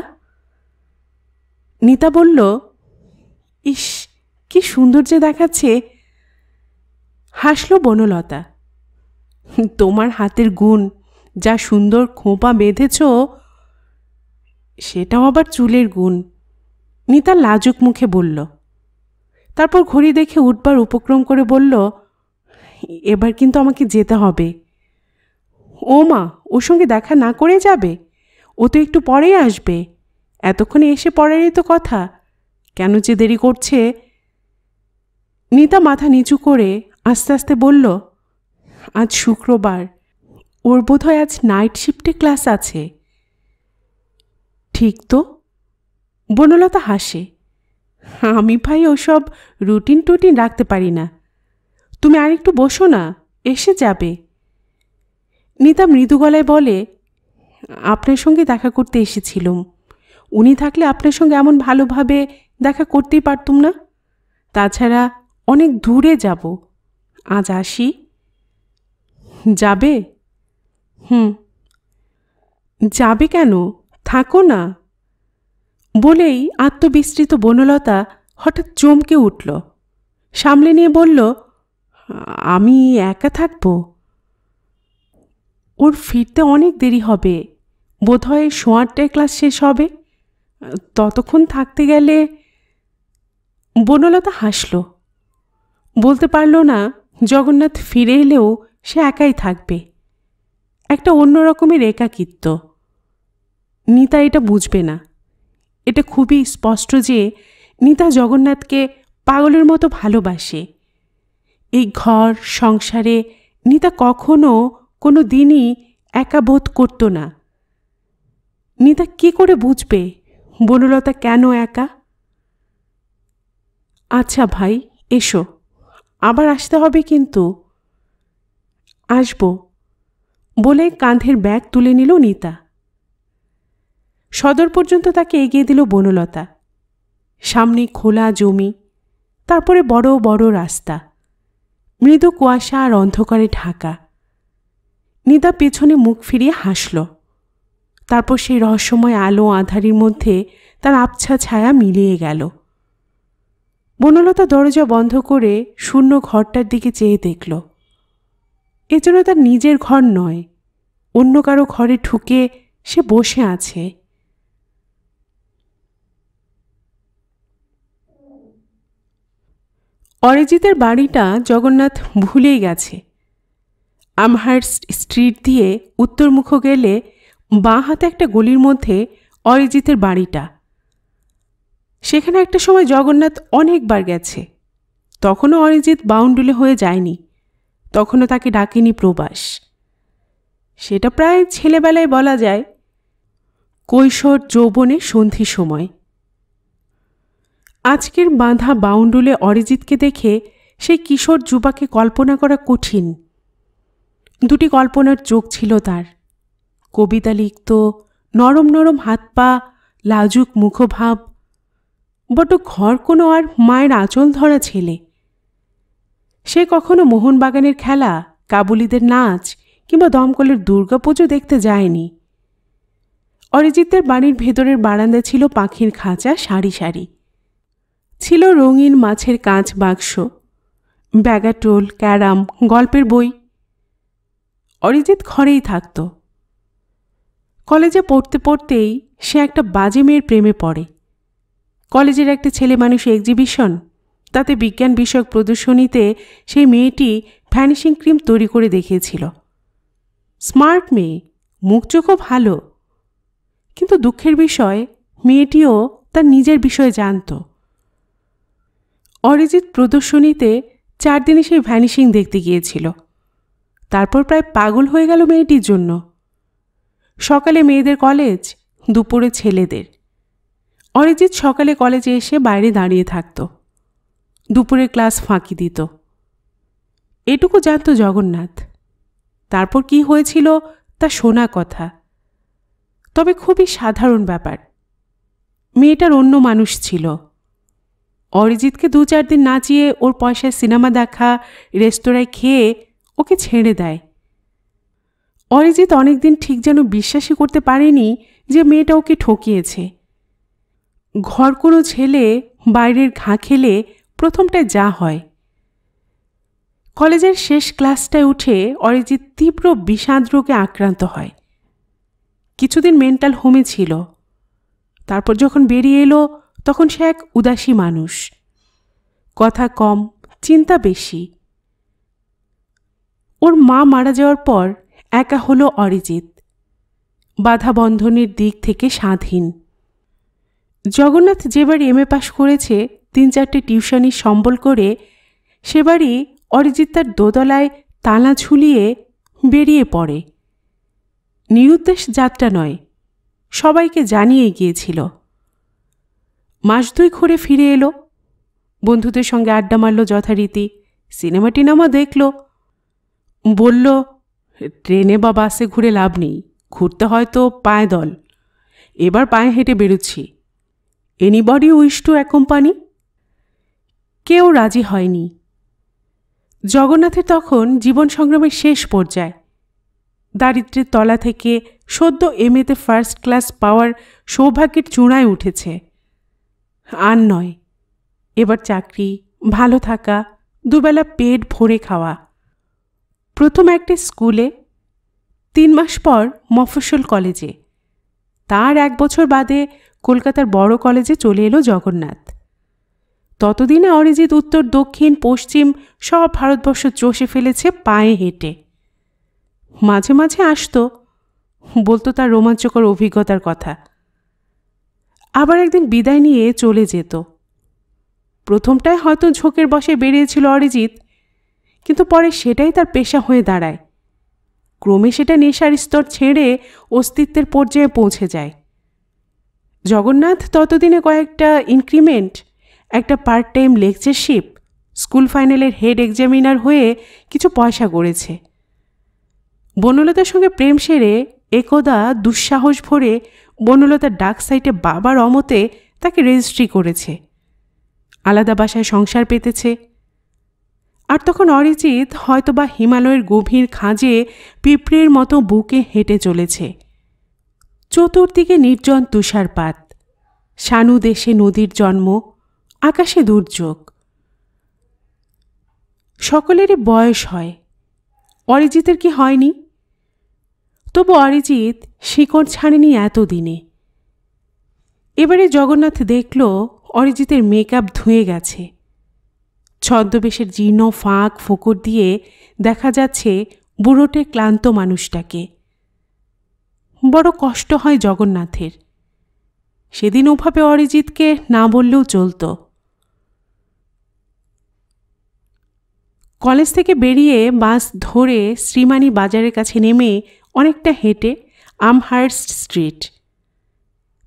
নিতা বলল, ইস, কি সুন্দর যে দেখাচ্ছে। হাসল বনলতা। তোমার হাতের গুণ, যা সুন্দর খোঁপা বেঁধেছ, সেটাও আবার চুলের গুণ। নিতা লাজুক মুখে বলল। তারপর ঘড়ি দেখে উঠবার উপক্রম করে বলল, এবার কিন্তু আমাকে যেতে হবে। ও মা, ওর সঙ্গে দেখা না করে যাবে? ও তো একটু পরেই আসবে, এতক্ষণে এসে পড়ারই তো কথা, কেন যে দেরি করছে? নিতা মাথা নিচু করে আস্তে আস্তে বলল, আজ শুক্রবার, ওর বোধহয় আজ নাইট শিফটে ক্লাস আছে। ঠিক তো। বনলতা হাসে। আমি ভাই ওসব রুটিন টুটিন রাখতে পারি না। তুমি আরেকটু বসো না, এসে যাবে। নিতা মৃদু গলায় বলে, আপনার সঙ্গে দেখা করতে এসেছিলুম, উনি থাকলে আপনার সঙ্গে এমন ভালোভাবে দেখা করতেই পারতুম না। তাছাড়া অনেক দূরে যাব, আজ আসি। যাবে? যাবে কেন, থাকো না। বলেই আত্মবিস্তৃত বনলতা হঠাৎ চমকে উঠল, সামলে নিয়ে বলল, আমি একা থাকব? ওর ফিরতে অনেক দেরি হবে, বোধহয় 8:30টায় ক্লাস শেষ হবে। ততক্ষণ থাকতে গেলে। বনলতা হাসল। বলতে পারল না জগন্নাথ ফিরে এলেও সে একাই থাকবে, একটা অন্য রকমের একাকিত্ব। নিতা এটা বুঝবে না। এটা খুবই স্পষ্ট যে নিতা জগন্নাথকে পাগলের মতো ভালোবাসে। এই ঘর সংসারে নিতা কখনো কোনো দিনই একা বোধ করত না। নিতা কি করে বুঝবে বনলতা কেন একা? আচ্ছা ভাই, এসো, আবার আসতে হবে কিন্তু। আসব বলে কাঁধের ব্যাগ তুলে নিল নিতা। সদর পর্যন্ত তাকে এগিয়ে দিল বনলতা। সামনে খোলা জমি, তারপরে বড় বড় রাস্তা, মৃদু কুয়াশা আর অন্ধকারে ঢাকা। নিতা পেছনে মুখ ফিরিয়ে হাসল। তারপর সেই রহস্যময় আলো আঁধারির মধ্যে তার আবছা ছায়া মিলিয়ে গেল। বনলতা দরজা বন্ধ করে শূন্য ঘরটার দিকে চেয়ে দেখল। এজন্য তার নিজের ঘর নয়, অন্য কারো ঘরে ঢুকে সে বসে আছে। অরিজিতের বাড়িটা জগন্নাথ ভুলেই গেছে। আমহার্স্ট স্ট্রিট দিয়ে উত্তরমুখ গেলে বাঁ হাতে একটা গলির মধ্যে অরিজিতের বাড়িটা। সেখানে একটা সময় জগন্নাথ অনেকবার গেছে। তখনও অরিজিৎ বাউন্ডুলে হয়ে যায়নি, তখনও তাকে ডাকেনি প্রবাস। সেটা প্রায় ছেলেবেলায় বলা যায়, কৈশোর যৌবনের সন্ধি সময়। আজকের বাঁধা বাউন্ডুলে অরিজিৎকে দেখে সেই কিশোর যুবাকে কল্পনা করা কঠিন। দুটি কল্পনার চোখ ছিল তার, কবিতা লিখত, নরম নরম হাত পা, লাজুক মুখভাব, বড় ঘর কোনো আর মায়ের আঁচল ধরা ছেলে। সে কখনো মোহনবাগানের খেলা, কাবুলিদের নাচ কিংবা দমকলের দুর্গাপুজো দেখতে যায়নি। অরিজিতের বাড়ির ভেতরের বারান্দা ছিল পাখির খাঁচা সারি সারি, ছিল রঙিন মাছের কাঁচ বাক্স, ব্যাগাটোল, ক্যারাম, গল্পের বই। অরিজিৎ ঘরেই থাকত। কলেজে পড়তে পড়তেই সে একটা বাজে মেয়ের প্রেমে পড়ে। কলেজের একটা ছেলে মানুষ এক্সিবিশন, তাতে বিজ্ঞান বিষয়ক প্রদর্শনীতে সেই মেয়েটি ভ্যানিশিং ক্রিম তৈরি করে দেখিয়েছিল। স্মার্ট মেয়ে, মুখ চোখও ভালো, কিন্তু দুঃখের বিষয় মেয়েটিও তার নিজের বিষয়ে জানত। অরিজিৎ প্রদর্শনীতে 4 দিনে সেই ভ্যানিশিং দেখতে গিয়েছিল। তারপর প্রায় পাগল হয়ে গেল মেয়েটির জন্য। সকালে মেয়েদের কলেজ, দুপুরে ছেলেদের। অরিজিৎ সকালে কলেজে এসে বাইরে দাঁড়িয়ে থাকত, দুপুরে ক্লাস ফাঁকি দিত। এটুকু জানত জগন্নাথ। তারপর কি হয়েছিল তা শোনা কথা, তবে খুবই সাধারণ ব্যাপার। মেয়েটার অন্য মানুষ ছিল। অরিজিৎকে 2-4 দিন নাচিয়ে ওর পয়সায় সিনেমা দেখা, রেস্তোরাঁয় খেয়ে ওকে ছেড়ে দেয়। অরিজিৎ অনেকদিন ঠিক যেন বিশ্বাসই করতে পারেনি যে মেয়েটা ওকে ঠকিয়েছে। ঘর কোনো ছেলে বাইরের ঘা খেলে প্রথমটায় যা হয়। কলেজের শেষ ক্লাসটায় উঠে অরিজিৎ তীব্র বিষাদ রোগে আক্রান্ত হয়। কিছুদিন মেন্টাল হোমে ছিল। তারপর যখন বেরিয়ে এলো তখন সে এক উদাসী মানুষ, কথা কম, চিন্তা বেশি। ওর মা মারা যাওয়ার পর একা হলো অরিজিৎ, বাধা বন্ধনের দিক থেকে স্বাধীন। জগন্নাথ যে বাড়ি এমএ পাশ করেছে 3-4টে টিউশনি সম্বল করে, সে বাড়ি অরিজিৎ তার দোতলায় তালা ঝুলিয়ে বেরিয়ে পড়ে। নিরুদ্দেশ যাত্রা নয়, সবাইকে জানিয়ে গিয়েছিল। মাস 2 ঘুরে ফিরে এলো, বন্ধুদের সঙ্গে আড্ডা মারল যথারীতি, সিনেমা টিনেমা দেখল। বলল, ট্রেনে বা বাসে ঘুরে লাভ নেই, ঘুরতে হয়তো পায়ে দল, এবার পায়ে হেঁটে বেরোচ্ছি। Anybody wish to accompany? কেউ রাজি হয়নি। জগন্নাথের তখন জীবন সংগ্রামের শেষ পর্যায়ে। দারিদ্র্যের তলা থেকে সদ্য এমএতে ফার্স্ট ক্লাস পাওয়ার সৌভাগ্যের চূড়ায় উঠেছে। আর নয়, এবার চাকরি, ভালো থাকা, দুবেলা পেট ভরে খাওয়া। প্রথম একটা স্কুলে, 3 মাস পর মফস্বল কলেজে, তার 1 বছর বাদে কলকাতার বড় কলেজে চলে এলো জগন্নাথ। ততদিনে অরিজিৎ উত্তর, দক্ষিণ, পশ্চিম সব ভারতবর্ষ চষে ফেলেছে পায়ে হেঁটে। মাঝে মাঝে আসতো, বলতো তার রোমাঞ্চকর অভিজ্ঞতার কথা। আবার একদিন বিদায় নিয়ে চলে যেত। প্রথমটায় হয়তো ঝোঁকের বশে বেরিয়েছিল অরিজিৎ, কিন্তু পরে সেটাই তার পেশা হয়ে দাঁড়ায়। ক্রমে সেটা নেশার স্তর ছেড়ে অস্তিত্বের পর্যায়ে পৌঁছে যায়। জগন্নাথ ততদিনে কয়েকটা ইনক্রিমেন্ট, একটা পার্ট টাইম লেকচারশিপ, স্কুল ফাইনালের হেড এক্সামিনার হয়ে কিছু পয়সা গড়েছে। বনলতার সঙ্গে প্রেম সেরে একদা দুঃসাহস ভরে বনলতার ডাক সাইটে বাবার অমতে তাকে রেজিস্ট্রি করেছে। আলাদা বাসায় সংসার পেতেছে। আর তখন অরিজিৎ হয়তোবা হিমালয়ের গভীর খাঁজে পিঁপড়ের মতো বুকে হেঁটে চলেছে। চতুর্দিকে নির্জন তুষারপাত, শানু দেশে নদীর জন্ম, আকাশে দুর্যোগ। সকলেরই বয়স হয়, অরিজিতের কি হয়নি? তবু অরিজিৎ শিকড় ছাড়েনি এতদিনে। এবারে জগন্নাথ দেখল অরিজিতের মেকআপ ধুয়ে গেছে। ছদ্মবেশের জীর্ণ ফাঁক ফোকর দিয়ে দেখা যাচ্ছে বুড়োটে ক্লান্ত মানুষটাকে। বড় কষ্ট হয় জগন্নাথের। সেদিন ওভাবে অরিজিৎকে না বললেও চলত। কলেজ থেকে বেরিয়ে বাস ধরে শ্রীমানি বাজারের কাছে নেমে অনেকটা হেঁটে আমহার্স্ট স্ট্রিট,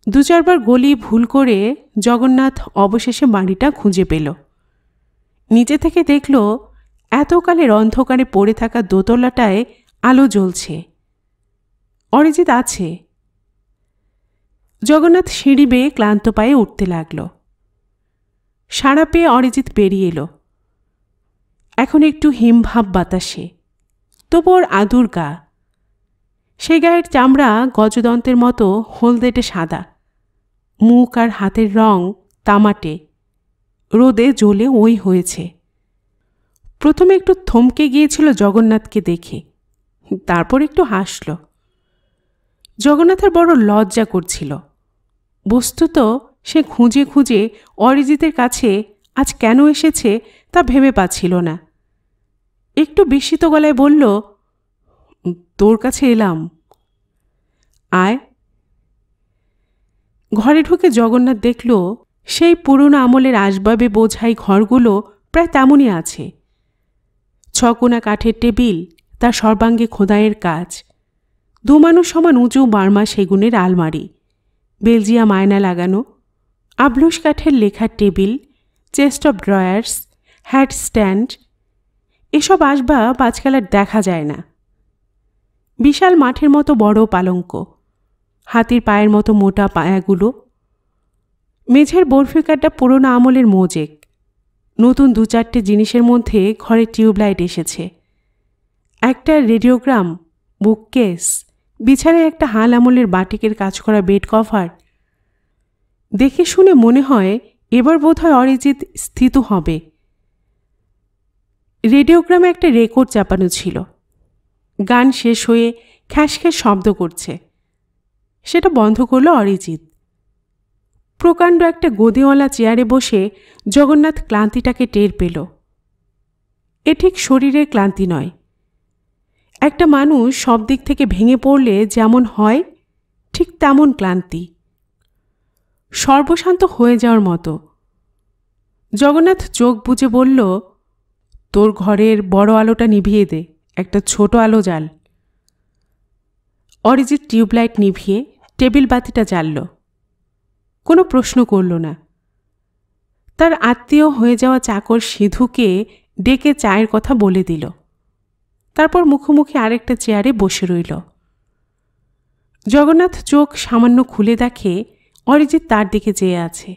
2-4 বার গলি ভুল করে জগন্নাথ অবশেষে বাড়িটা খুঁজে পেল। নিচে থেকে দেখল এতকালের অন্ধকারে পড়ে থাকা দোতলাটায় আলো জ্বলছে। অরিজিৎ আছে। জগন্নাথ সিঁড়ি বেয়ে ক্লান্ত পায়ে উঠতে লাগল। সাড়া পেয়ে অরিজিৎ বেরিয়ে এলো। এখন একটু হিমভাব বাতাসে, তবু ওর আদুর গা। সে গায়ের চামড়া গজদন্তের মতো হলদেটে সাদা, মুখ আর হাতের রং তামাটে, রোদে জ্বলে ওই হয়েছে। প্রথমে একটু থমকে গিয়েছিল জগন্নাথকে দেখে, তারপর একটু হাসল। জগন্নাথের বড় লজ্জা করছিল। বস্তুত সে খুঁজে খুঁজে অরিজিতের কাছে আজ কেন এসেছে তা ভেবে পাচ্ছিল না। একটু বিস্মিত গলায় বলল, তোর কাছে এলাম, আয়। ঘরে ঢুকে জগন্নাথ দেখল সেই পুরনো আমলের আসবাবে বোঝাই ঘরগুলো প্রায় তেমনই আছে। 6 কোণা কাঠের টেবিল, তার সর্বাঙ্গে খোদাইয়ের কাজ, 2 মানুষ সমান উঁচু বার্মা সেগুনের আলমারি, বেলজিয়াম আয়না লাগানো, আবলুস কাঠের লেখার table, chest of drawers, hat stand. এসব আসবাব আজকাল আর দেখা যায় না। বিশাল মাঠের মতো বড় পালঙ্ক, হাতির পায়ের মতো মোটা পায়াগুলো, মেঝের বরফি কাটা পুরোনো আমলের মোজেক। নতুন 2-4টে জিনিসের মধ্যে ঘরে টিউবলাইট এসেছে, একটা রেডিওগ্রাম, বুককেস, বিছানায় একটা হাল আমলের বাটিকের কাজ করা বেড কভার। দেখে শুনে মনে হয় এবার বোধহয় অরিজিৎ স্থিত হবে। রেডিওগ্রামে একটা রেকর্ড চাপানো ছিল। গান শেষ হয়ে খ্যাস খ্যাস শব্দ করছে। সেটা বন্ধ করল অরিজিৎ। প্রকাণ্ড একটা গদিওয়ালা চেয়ারে বসে জগন্নাথ ক্লান্তিটাকে টের পেল। এ ঠিক শরীরের ক্লান্তি নয়। একটা মানুষ সব দিক থেকে ভেঙে পড়লে যেমন হয় ঠিক তেমন ক্লান্তি, সর্বশান্ত হয়ে যাওয়ার মতো। জগন্নাথ চোখ বুজে বলল, তোর ঘরের বড় আলোটা নিভিয়ে দে, একটা ছোট আলো জ্বাল। অরিজিৎ টিউবলাইট নিভিয়ে টেবিল বাতিটা জ্বালল। কোনো প্রশ্ন করল না। তার আত্মীয় হয়ে যাওয়া চাকর সিধুকে ডেকে চায়ের কথা বলে দিল। তারপর মুখোমুখি আরেকটা চেয়ারে বসে রইল। জগন্নাথ চোখ সামান্য খুলে দেখে অরিজিৎ তার দিকে চেয়ে আছে।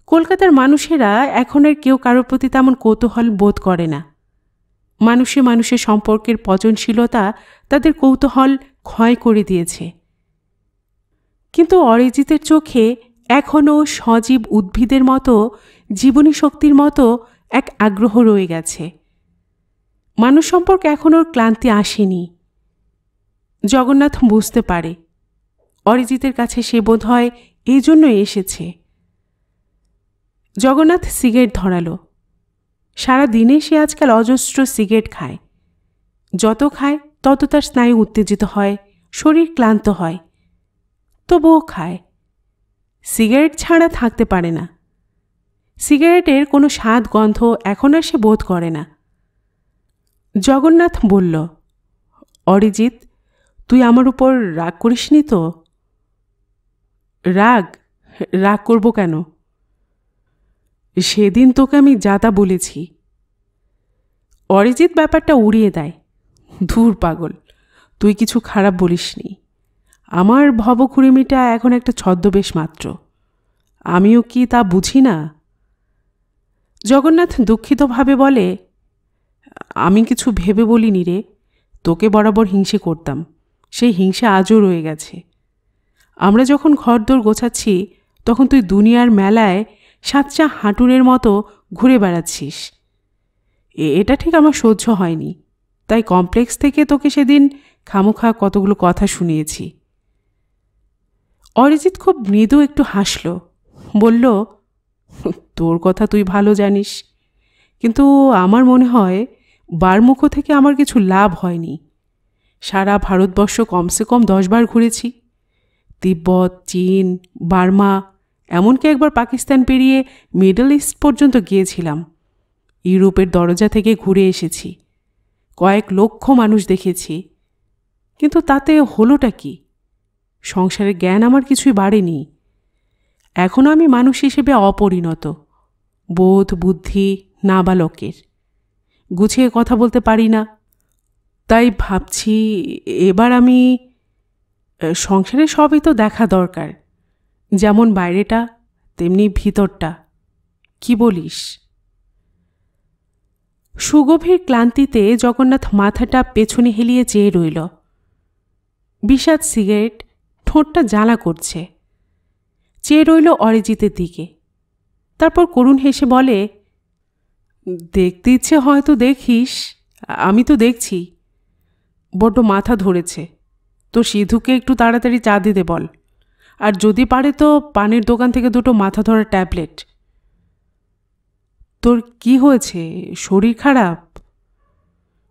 কলকাতার মানুষেরা এখন আর কেউ কারোর প্রতি তেমন কৌতূহল বোধ করে না। মানুষে মানুষের সম্পর্কের পচনশীলতা তাদের কৌতূহল ক্ষয় করে দিয়েছে। কিন্তু অরিজিতের চোখে এখনও সজীব উদ্ভিদের মতো জীবনী শক্তির মতো এক আগ্রহ রয়ে গেছে। মানুষ সম্পর্কে এখন ওর ক্লান্তি আসেনি। জগন্নাথ বুঝতে পারে অরিজিতের কাছে সে বোধ হয় এই জন্যই এসেছে। জগন্নাথ সিগারেট ধরালো। সারা দিনে সে আজকাল অজস্র সিগারেট খায়। যত খায় তত তার স্নায়ু উত্তেজিত হয়, শরীর ক্লান্ত হয়, তবুও খায়। সিগারেট ছাড়া থাকতে পারে না। সিগারেটের কোনো স্বাদ গন্ধ এখন আর সে বোধ করে না। জগন্নাথ বলল, অরিজিৎ, তুই আমার উপর রাগ করিসনি তো? রাগ করব কেন? সেদিন তোকে আমি যাতা বলেছি। অরিজিৎ ব্যাপারটা উড়িয়ে দেয়। ধুর পাগল, তুই কিছু খারাপ বলিসনি। আমার ভবকুড়িমিটা এখন একটা ছদ্মবেশ মাত্র। আমিও কি তা বুঝি না? জগন্নাথ দুঃখিতভাবে বলে, আমি কিছু ভেবে বলিনি রে। তোকে বরাবর হিংসে করতাম, সেই হিংসা আজও রয়ে গেছে। আমরা যখন ঘরদোর গোছাচ্ছি তখন তুই দুনিয়ার মেলায় সাতটা হাঁটুরের মতো ঘুরে বেড়াচ্ছিস। এটা ঠিক আমার সহ্য হয়নি, তাই কমপ্লেক্স থেকে তোকে সেদিন খামোখা কতগুলো কথা শুনিয়েছি। অরিজিৎ খুব মৃদু একটু হাসল, বলল, তোর কথা তুই ভালো জানিস, কিন্তু আমার মনে হয় বারমুখ থেকে আমার কিছু লাভ হয়নি। সারা ভারতবর্ষ কমসে কম 10 বার ঘুরেছি। তিব্বত, চীন, বার্মা, এমনকি একবার পাকিস্তান পেরিয়ে মিডল ইস্ট পর্যন্ত গিয়েছিলাম। ইউরোপের দরজা থেকে ঘুরে এসেছি। কয়েক লক্ষ মানুষ দেখেছি, কিন্তু তাতে হলোটা কি? সংসারের জ্ঞান আমার কিছুই বাড়েনি। এখনও আমি মানুষ হিসেবে অপরিণত, বোধ বুদ্ধি নাবালকের। গুছিয়ে কথা বলতে পারি না। তাই ভাবছি এবার আমি সংসারে সবই তো দেখা দরকার, যেমন বাইরেটা তেমনি ভিতরটা। কি বলিস? সুগভীর ক্লান্তিতে জগন্নাথ মাথাটা পেছনে হেলিয়ে চেয়ে রইল। বিষাদ সিগারেট ঠোঁটটা জ্বালা করছে। চেয়ে রইল অরিজিতের দিকে। তারপর করুণ হেসে বলে, দেখতে ইচ্ছে হয়তো দেখিস, আমি তো দেখছি। বড্ড মাথা ধরেছে। তো সিধুকে একটু তাড়াতাড়ি চা দিতে বল, আর যদি পারে তো পানের দোকান থেকে 2টো মাথা ধরার ট্যাবলেট। তোর কি হয়েছে? শরীর খারাপ?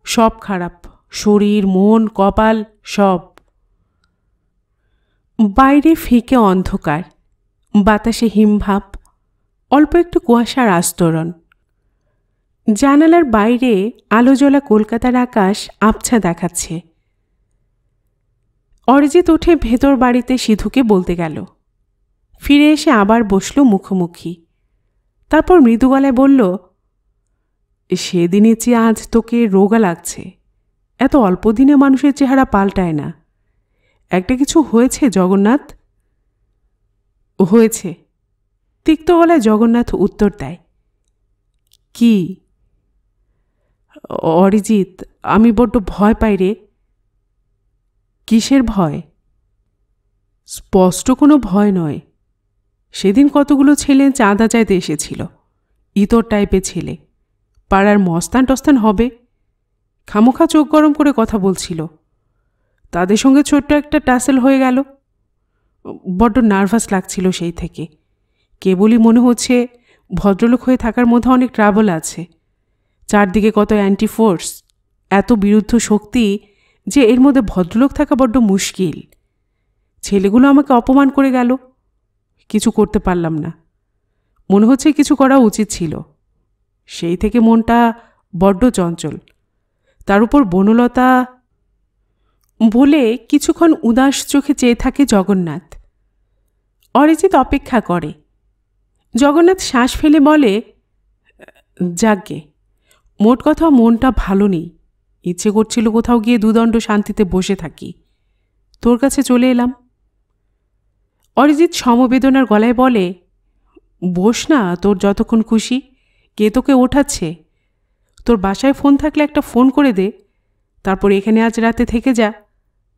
সব খারাপ, শরীর, মন, কপাল সব। বাইরে ফিকে অন্ধকার, বাতাসে হিমভাব, অল্প একটু কুয়াশার আস্তরণ। জানালার বাইরে আলোজলা কলকাতার আকাশ আবছা দেখাচ্ছে। অরিজিৎ উঠে ভেতর বাড়িতে সিধুকে বলতে গেল। ফিরে এসে আবার বসল মুখোমুখি। তারপর মৃদু গলায় বলল, সেদিনের চেয়ে আজ তোকে রোগা লাগছে। এত অল্প দিনে মানুষের চেহারা পাল্টায় না। একটা কিছু হয়েছে জগন্নাথ? হয়েছে, তিক্ত গলায় জগন্নাথ উত্তর দেয়। কি? অরিজিৎ, আমি বড্ড ভয় পাই রে। কিসের ভয়? স্পষ্ট কোনো ভয় নয়। সেদিন কতগুলো ছেলে চাঁদা চাইতে এসেছিল, ইতর টাইপের ছেলে। পাড়ার মস্তান টস্তান হবে, খামোখা চোখ গরম করে কথা বলছিল। তাদের সঙ্গে ছোট্ট একটা টাসেল হয়ে গেল। বড্ড নার্ভাস লাগছিল সেই থেকে। কেবলই মনে হচ্ছে ভদ্রলোক হয়ে থাকার মধ্যে অনেক ট্রাবল আছে। চারদিকে কত অ্যান্টি ফোর্স, এত বিরুদ্ধ শক্তি যে এর মধ্যে ভদ্রলোক থাকা বড্ড মুশকিল। ছেলেগুলো আমাকে অপমান করে গেল, কিছু করতে পারলাম না। মনে হচ্ছে কিছু করা উচিত ছিল। সেই থেকে মনটা বড্ড চঞ্চল। তার উপর বনলতা। বলে কিছুক্ষণ উদাস চোখে চেয়ে থাকে জগন্নাথ। অরিজিৎ অপেক্ষা করে। জগন্নাথ শ্বাস ফেলে বলে, যাকগে, মোট কথা মনটা ভালো নেই। ইচ্ছে করছিল কোথাও গিয়ে দুদণ্ড শান্তিতে বসে থাকি। তোর কাছে চলে এলাম। অরিজিৎ সমবেদনার গলায় বলে, বস না, তোর যতক্ষণ খুশি। কে তোকে ওঠাচ্ছে? তোর বাসায় ফোন থাকলে একটা ফোন করে দে, তারপর এখানে আজ রাতে থেকে যা।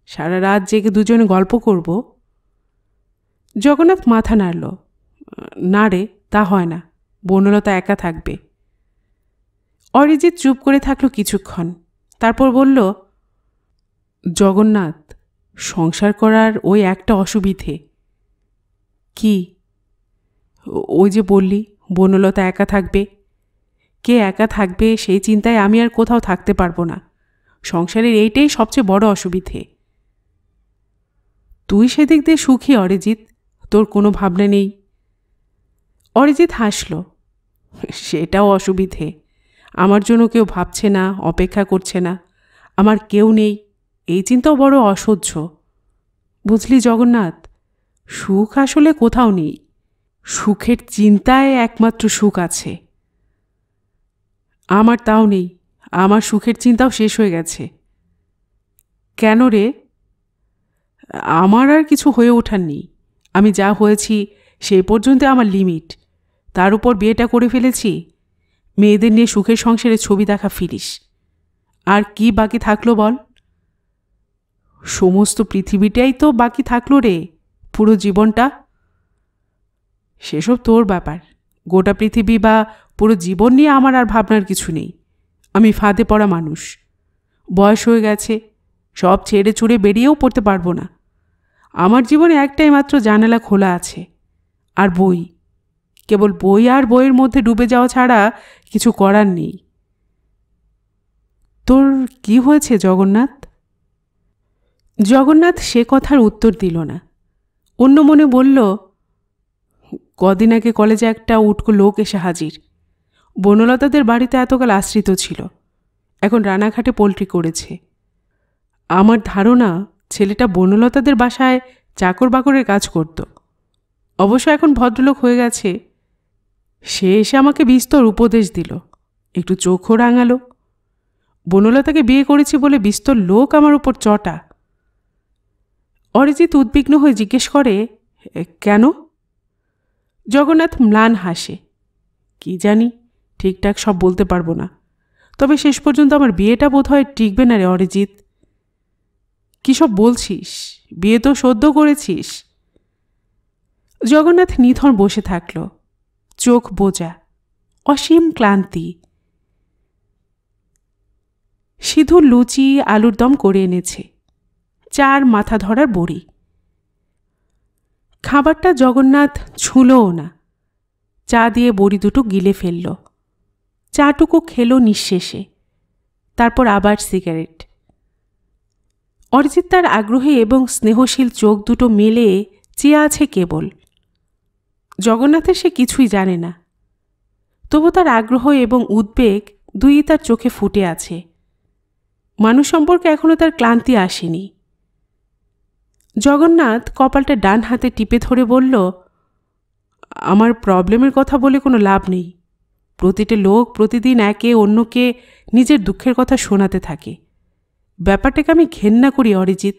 সারা রাত জেগে দুজনে গল্প করব। জগন্নাথ মাথা নাড়ল। না রে, তা হয় না, বনলতা একা থাকবে। অরিজিৎ চুপ করে থাকলো কিছুক্ষণ, তারপর বলল, জগন্নাথ, সংসার করার ওই একটা অসুবিধে। কি? ওই যে বললি বনলতা একা থাকবে। কে একা থাকবে সেই চিন্তায় আমি আর কোথাও থাকতে পারবো না। সংসারের এইটাই সবচেয়ে বড় অসুবিধে। তুই সেদিক দিয়ে সুখী অরিজিৎ, তোর কোনো ভাবনা নেই। অরিজিৎ হাসল। সেটাও অসুবিধে, আমার জন্য কেউ ভাবছে না, অপেক্ষা করছে না, আমার কেউ নেই, এই চিন্তাও বড় অসহ্য। বুঝলি জগন্নাথ, সুখ আসলে কোথাও নেই, সুখের চিন্তায় একমাত্র সুখ আছে। আমার তাও নেই, আমার সুখের চিন্তাও শেষ হয়ে গেছে। কেন রে? আমার আর কিছু হয়ে ওঠার নেই। আমি যা হয়েছি সেই পর্যন্ত আমার লিমিট। তার উপর বিয়েটা করে ফেলেছি, মেয়েদের নিয়ে সুখের সংসারে ছবি দেখা ফিরিস। আর কি বাকি থাকলো বল? সমস্ত পৃথিবীটাই তো বাকি থাকলো রে, পুরো জীবনটা। সেসব তোর ব্যাপার, গোটা পৃথিবী বা পুরো জীবন নিয়ে আমার আর ভাবনার কিছু নেই। আমি ফাঁদে পড়া মানুষ, বয়স হয়ে গেছে, সব ছেড়ে ছুড়ে বেরিয়েও পড়তে পারবো না। আমার জীবনে একটাই মাত্র জানালা খোলা আছে, আর বই, কেবল বই আর বইয়ের মধ্যে ডুবে যাওয়া ছাড়া কিছু করার নেই। তোর কি হয়েছে জগন্নাথ? জগন্নাথ সে কথার উত্তর দিল না, অন্য মনে বলল, কদিন আগে কলেজে একটা উটকো লোক এসে হাজির। বনলতাদের বাড়িতে এতকাল আশ্রিত ছিল, এখন রানাঘাটে পোল্ট্রি করেছে। আমার ধারণা ছেলেটা বনলতাদের বাসায় চাকর বাকরের কাজ করত, অবশ্য এখন ভদ্রলোক হয়ে গেছে। সে এসে আমাকে বিস্তর উপদেশ দিল, একটু চোখও রাঙালো। বনলতাকে বিয়ে করেছি বলে বিস্তর লোক আমার উপর চটা। অরিজিৎ উদ্বিগ্ন হয়ে জিজ্ঞেস করে, কেন? জগন্নাথ ম্লান হাসে, কি জানি, ঠিকঠাক সব বলতে পারবো না, তবে শেষ পর্যন্ত আমার বিয়েটা বোধহয় টিকবে না রে অরিজিৎ। কী সব বলছিস? বিয়ে তো সদ্য করেছিস। জগন্নাথ নিথর বসে থাকল, চোখ বোজা, অসীম ক্লান্তি। সিধু লুচি আলুর দম করে এনেছে, 4 মাথা ধরার বড়ি। খাবারটা জগন্নাথ ছুঁলও না, চা দিয়ে বড়ি দুটো গিলে ফেলল। চাটুকু খেলো নিঃশেষে, তারপর আবার সিগারেট। অরিজিৎ তার আগ্রহী এবং স্নেহশীল চোখ দুটো মেলে চেয়ে আছে কেবল। জগন্নাথের সে কিছুই জানে না, তবু তার আগ্রহ এবং উদ্বেগ দুই তার চোখে ফুটে আছে। মানুষ সম্পর্কে এখনো তার ক্লান্তি আসেনি। জগন্নাথ কপালটা ডান হাতে টিপে ধরে বলল, আমার প্রবলেমের কথা বলে কোনো লাভ নেই। প্রতিটা লোক প্রতিদিন একে অন্যকে নিজের দুঃখের কথা শোনাতে থাকে। ব্যাপারটাকে আমি ঘেন্না করি অরিজিৎ।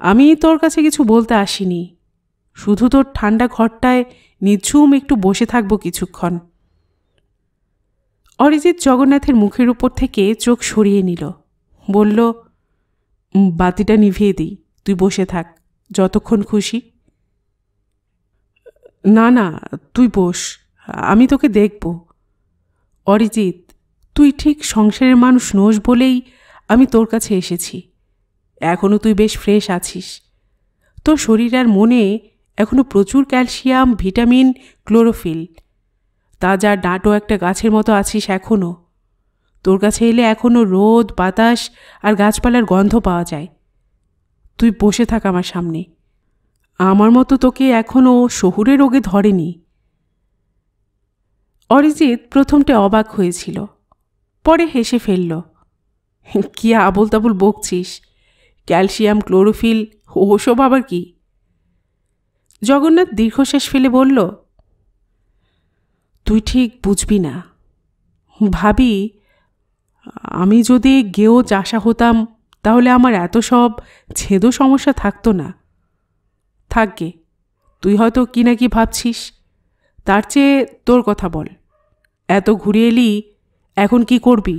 আমি তোর কাছে কিছু বলতে আসিনি, শুধু তোর ঠান্ডা ঘরটায় নিঝুম একটু বসে থাকবো কিছুক্ষণ। অরিজিৎ জগন্নাথের মুখের উপর থেকে চোখ সরিয়ে নিল, বলল, বাতিটা নিভিয়ে দিই, তুই বসে থাক যতক্ষণ খুশি। না না, তুই বস, আমি তোকে দেখব। অরিজিৎ, তুই ঠিক সংসারের মানুষ নোস বলেই আমি তোর কাছে এসেছি। এখনও তুই বেশ ফ্রেশ আছিস, তোর শরীর আর মনে এখনও প্রচুর ক্যালসিয়াম, ভিটামিন, ক্লোরোফিল, তাজা ডাঁটো একটা গাছের মতো আছিস এখনও। তোর কাছে এলে এখনও রোদ, বাতাস আর গাছপালার গন্ধ পাওয়া যায়। তুই বসে থাক আমার সামনে, আমার মতো তোকে এখনও শহুরে রোগে ধরেনি। অরিজিৎ প্রথমটা অবাক হয়েছিল, পরে হেসে ফেলল। কি আবল তাবল বকছিস? ক্যালসিয়াম, ক্লোরোফিল ওসব আবার কি? জগন্নাথ দীর্ঘশ্বাস ফেলে বলল, তুই ঠিক বুঝবি না। ভাবি, আমি যদি গেও চাষা হতাম তাহলে আমার এত সব ছেদো সমস্যা থাকতো না। থাকবে, তুই হয়তো কি না কি ভাবছিস, তার চেয়ে তোর কথা বল। এত ঘুরে এলি, এখন কি করবি?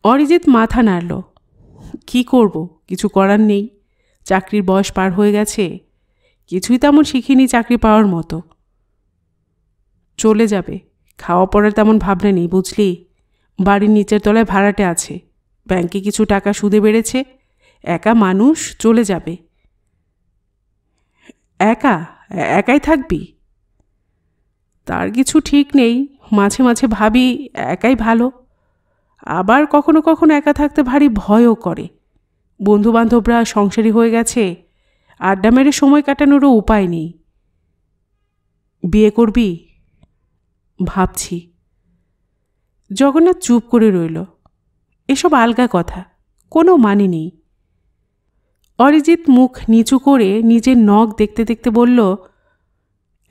অরিজিৎ মাথা নাড়ল। কি করব, কিছু করার নেই, চাকরির বয়স পার হয়ে গেছে, কিছুই তেমন শিখিনি চাকরি পাওয়ার মতো। চলে যাবে, খাওয়া পড়ার তেমন ভাবনা নেই বুঝলি। বাড়ির নিচের তলায় ভাড়াটে আছে, ব্যাংকে কিছু টাকা সুদে বেড়েছে, একা মানুষ, চলে যাবে। একাই থাকবি? তার কিছু ঠিক নেই, মাঝে মাঝে ভাবি একাই ভালো, আবার কখনো কখনো একা থাকতে ভারী ভয়ও করে। বন্ধুবান্ধবরা সংসারী হয়ে গেছে, আড্ডা মেরে সময় কাটানোরও উপায় নেই। বিয়ে করবি? ভাবছি। জগন্নাথ চুপ করে রইল। এসব আলগা কথা, কোনো মানে নেই। অরিজিৎ মুখ নিচু করে নিজের নখ দেখতে দেখতে বলল,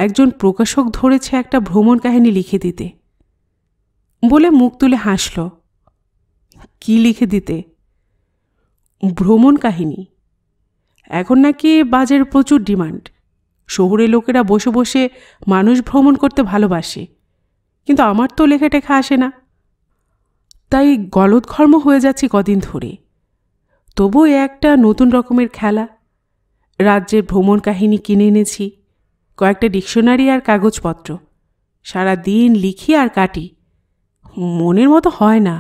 একজন প্রকাশক ধরেছে একটা ভ্রমণ কাহিনী লিখে দিতে। বলে মুখ তুলে হাসল। কি লিখে দিতে? ভ্রমণ কাহিনী। এখন নাকি বাজারে প্রচুর ডিমান্ড। শহুরে লোকেরা বসে বসে মানুষ ভ্রমণ করতে ভালোবাসে, কিন্তু আমার তো লেখা টেখা আসে না, তাই গলদঘর্ম হয়ে যাচ্ছি কদিন ধরে। তবু একটা নতুন রকমের খেলা। রাজ্যের ভ্রমণ কাহিনী কিনে এনেছি, কয়েকটা ডিকশনারি আর কাগজপত্র। সারা দিন লিখি আর কাটি, মনের মতো হয় না।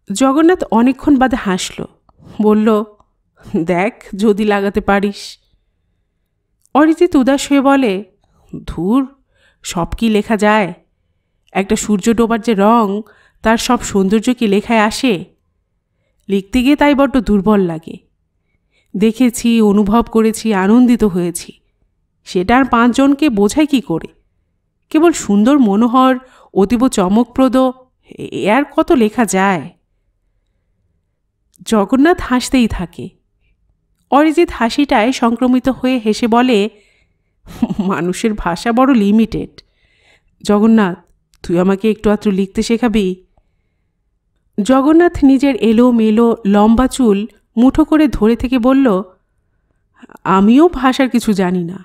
জগন্নাথ অনেকক্ষণ বাদে হাসল, বলল, দেখ যদি লাগাতে পারিস। অরিজিৎ উদাস হয়ে বলে, ধুর, সব কি লেখা যায়? একটা সূর্য ডোবার যে রং, তার সব সৌন্দর্য কি লেখায় আসে? লিখতে গিয়ে তাই বড্ড দুর্বল লাগে। দেখেছি, অনুভব করেছি, আনন্দিত হয়েছি, সেটা আর 5 জনকে বোঝাই কি করে? কেবল সুন্দর, মনোহর, অতীব চমকপ্রদ, এ আর কত লেখা যায়? জগন্নাথ হাসতেই থাকে। অরিজিৎ হাসিটায় সংক্রমিত হয়ে হেসে বলে, মানুষের ভাষা বড় লিমিটেড। জগন্নাথ, তুই আমাকে একটু আধটু লিখতে শেখাবি? জগন্নাথ নিজের এলো মেলো লম্বা চুল মুঠো করে ধরে থেকে বলল, আমিও ভাষার কিছু জানি না।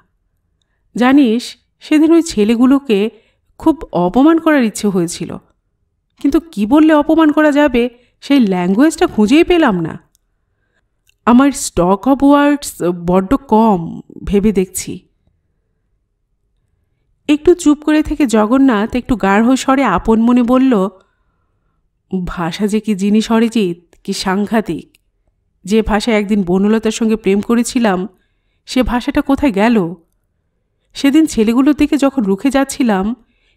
জানিস, সেদিন ওই ছেলেগুলোকে খুব অপমান করার ইচ্ছে হয়েছিল, কিন্তু কি বললে অপমান করা যাবে সেই ল্যাঙ্গুয়েজটা খুঁজেই পেলাম না। আমার স্টক অফ ওয়ার্ডস বড্ড কম, ভেবে দেখছি। একটু চুপ করে থেকে জগন্নাথ একটু গাঢ় স্বরে আপন মনে বলল, ভাষা যে কি জিনিস অরিজিৎ, কি সাংঘাতিক। যে ভাষায় একদিন বনলতার সঙ্গে প্রেম করেছিলাম, সে ভাষাটা কোথায় গেল? সেদিন ছেলেগুলোর দিকে যখন রুখে যাচ্ছিলাম,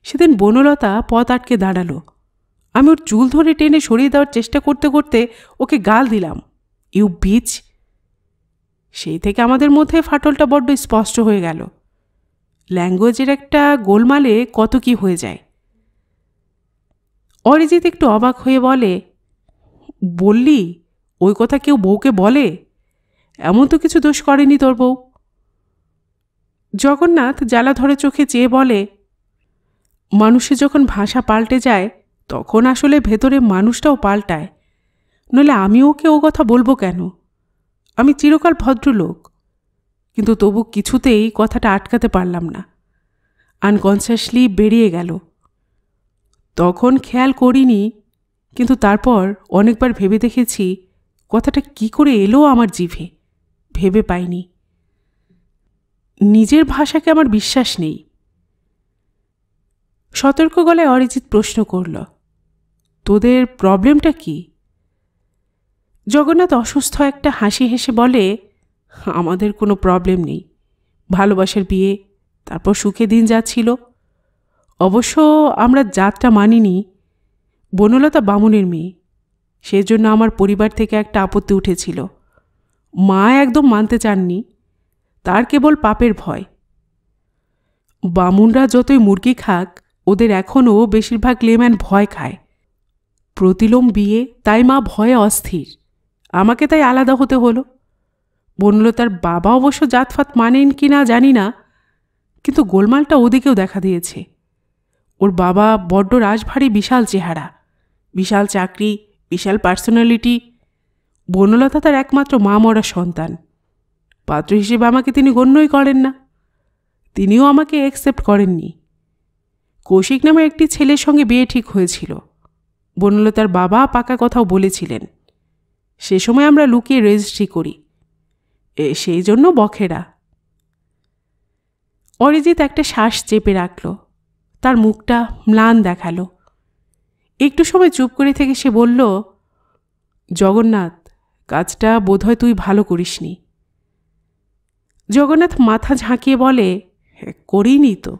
সেদিন বনলতা পথ আটকে দাঁড়ালো। আমি ওর চুল ধরে টেনে সরিয়ে দেওয়ার চেষ্টা করতে করতে ওকে গাল দিলাম, ইউ বিচ। সেই থেকে আমাদের মধ্যে ফাটলটা বড্ড স্পষ্ট হয়ে গেল। ল্যাঙ্গুয়েজের একটা গোলমালে কত কি হয়ে যায়। অরিজিৎ একটু অবাক হয়ে বলে, বললি ওই কথা কেউ বউকে বলে? এমন তো কিছু দোষ করেনি তোর বউ। জগন্নাথ জ্বালা ধরে চোখে চেয়ে বলে, মানুষের যখন ভাষা পাল্টে যায়, তখন আসলে ভেতরে মানুষটাও পাল্টায়, নইলে আমি ওকে ও কথা বলবো কেন? আমি চিরকাল ভদ্রলোক, কিন্তু তবু কিছুতেই কথাটা আটকাতে পারলাম না। আনকনসিয়াসলি বেরিয়ে গেল। তখন খেয়াল করিনি, কিন্তু তারপর অনেকবার ভেবে দেখেছি কথাটা কি করে এলো আমার জিভে, ভেবে পাইনি। নিজের ভাষাকে আমার বিশ্বাস নেই। সতর্ক গলায় অরিজিৎ প্রশ্ন করল, তোদের প্রবলেমটা কি? জগন্নাথ অসুস্থ একটা হাসি হেসে বলে, আমাদের কোনো প্রবলেম নেই। ভালোবাসার বিয়ে, তারপর সুখে দিন যাচ্ছিল। অবশ্য আমরা জাতটা মানিনি। বনলতা বামুনের মেয়ে, সেজন্য আমার পরিবার থেকে একটা আপত্তি উঠেছিল। মা একদম মানতে চাননি, তার কেবল পাপের ভয়। বামুনরা যতই মুরগি খাক, ওদের এখনও বেশিরভাগ লেম্যান ভয় খায়। প্রতিলোম বিয়ে, তাই মা ভয়ে অস্থির। আমাকে তাই আলাদা হতে হলো। বনলতার বাবা অবশ্য জাতফাত মানেন কি না জানি না, কিন্তু গোলমালটা ওদিকেও দেখা দিয়েছে। ওর বাবা বড্ড রাশভারী, বিশাল চেহারা, বিশাল চাকরি, বিশাল পার্সোনালিটি। বনলতা তার একমাত্র মা মরা সন্তান। পাত্র হিসেবে আমাকে তিনি গণ্যই করেন না। তিনিও আমাকে অ্যাকসেপ্ট করেননি। কৌশিক নামে একটি ছেলের সঙ্গে বিয়ে ঠিক হয়েছিল। বনলতার বাবা পাকা কথাও বলেছিলেন। সে সময় আমরা লুকিয়ে রেজিস্ট্রি করি। সেই জন্য বখেরা। অরিজিৎ একটা শ্বাস চেপে রাখল, তার মুখটা ম্লান দেখালো। একটু সময় চুপ করে থেকে সে বলল, জগন্নাথ, কাজটা বোধহয় তুই ভালো করিসনি। জগন্নাথ মাথা ঝাঁকিয়ে বলে, করিনি তো,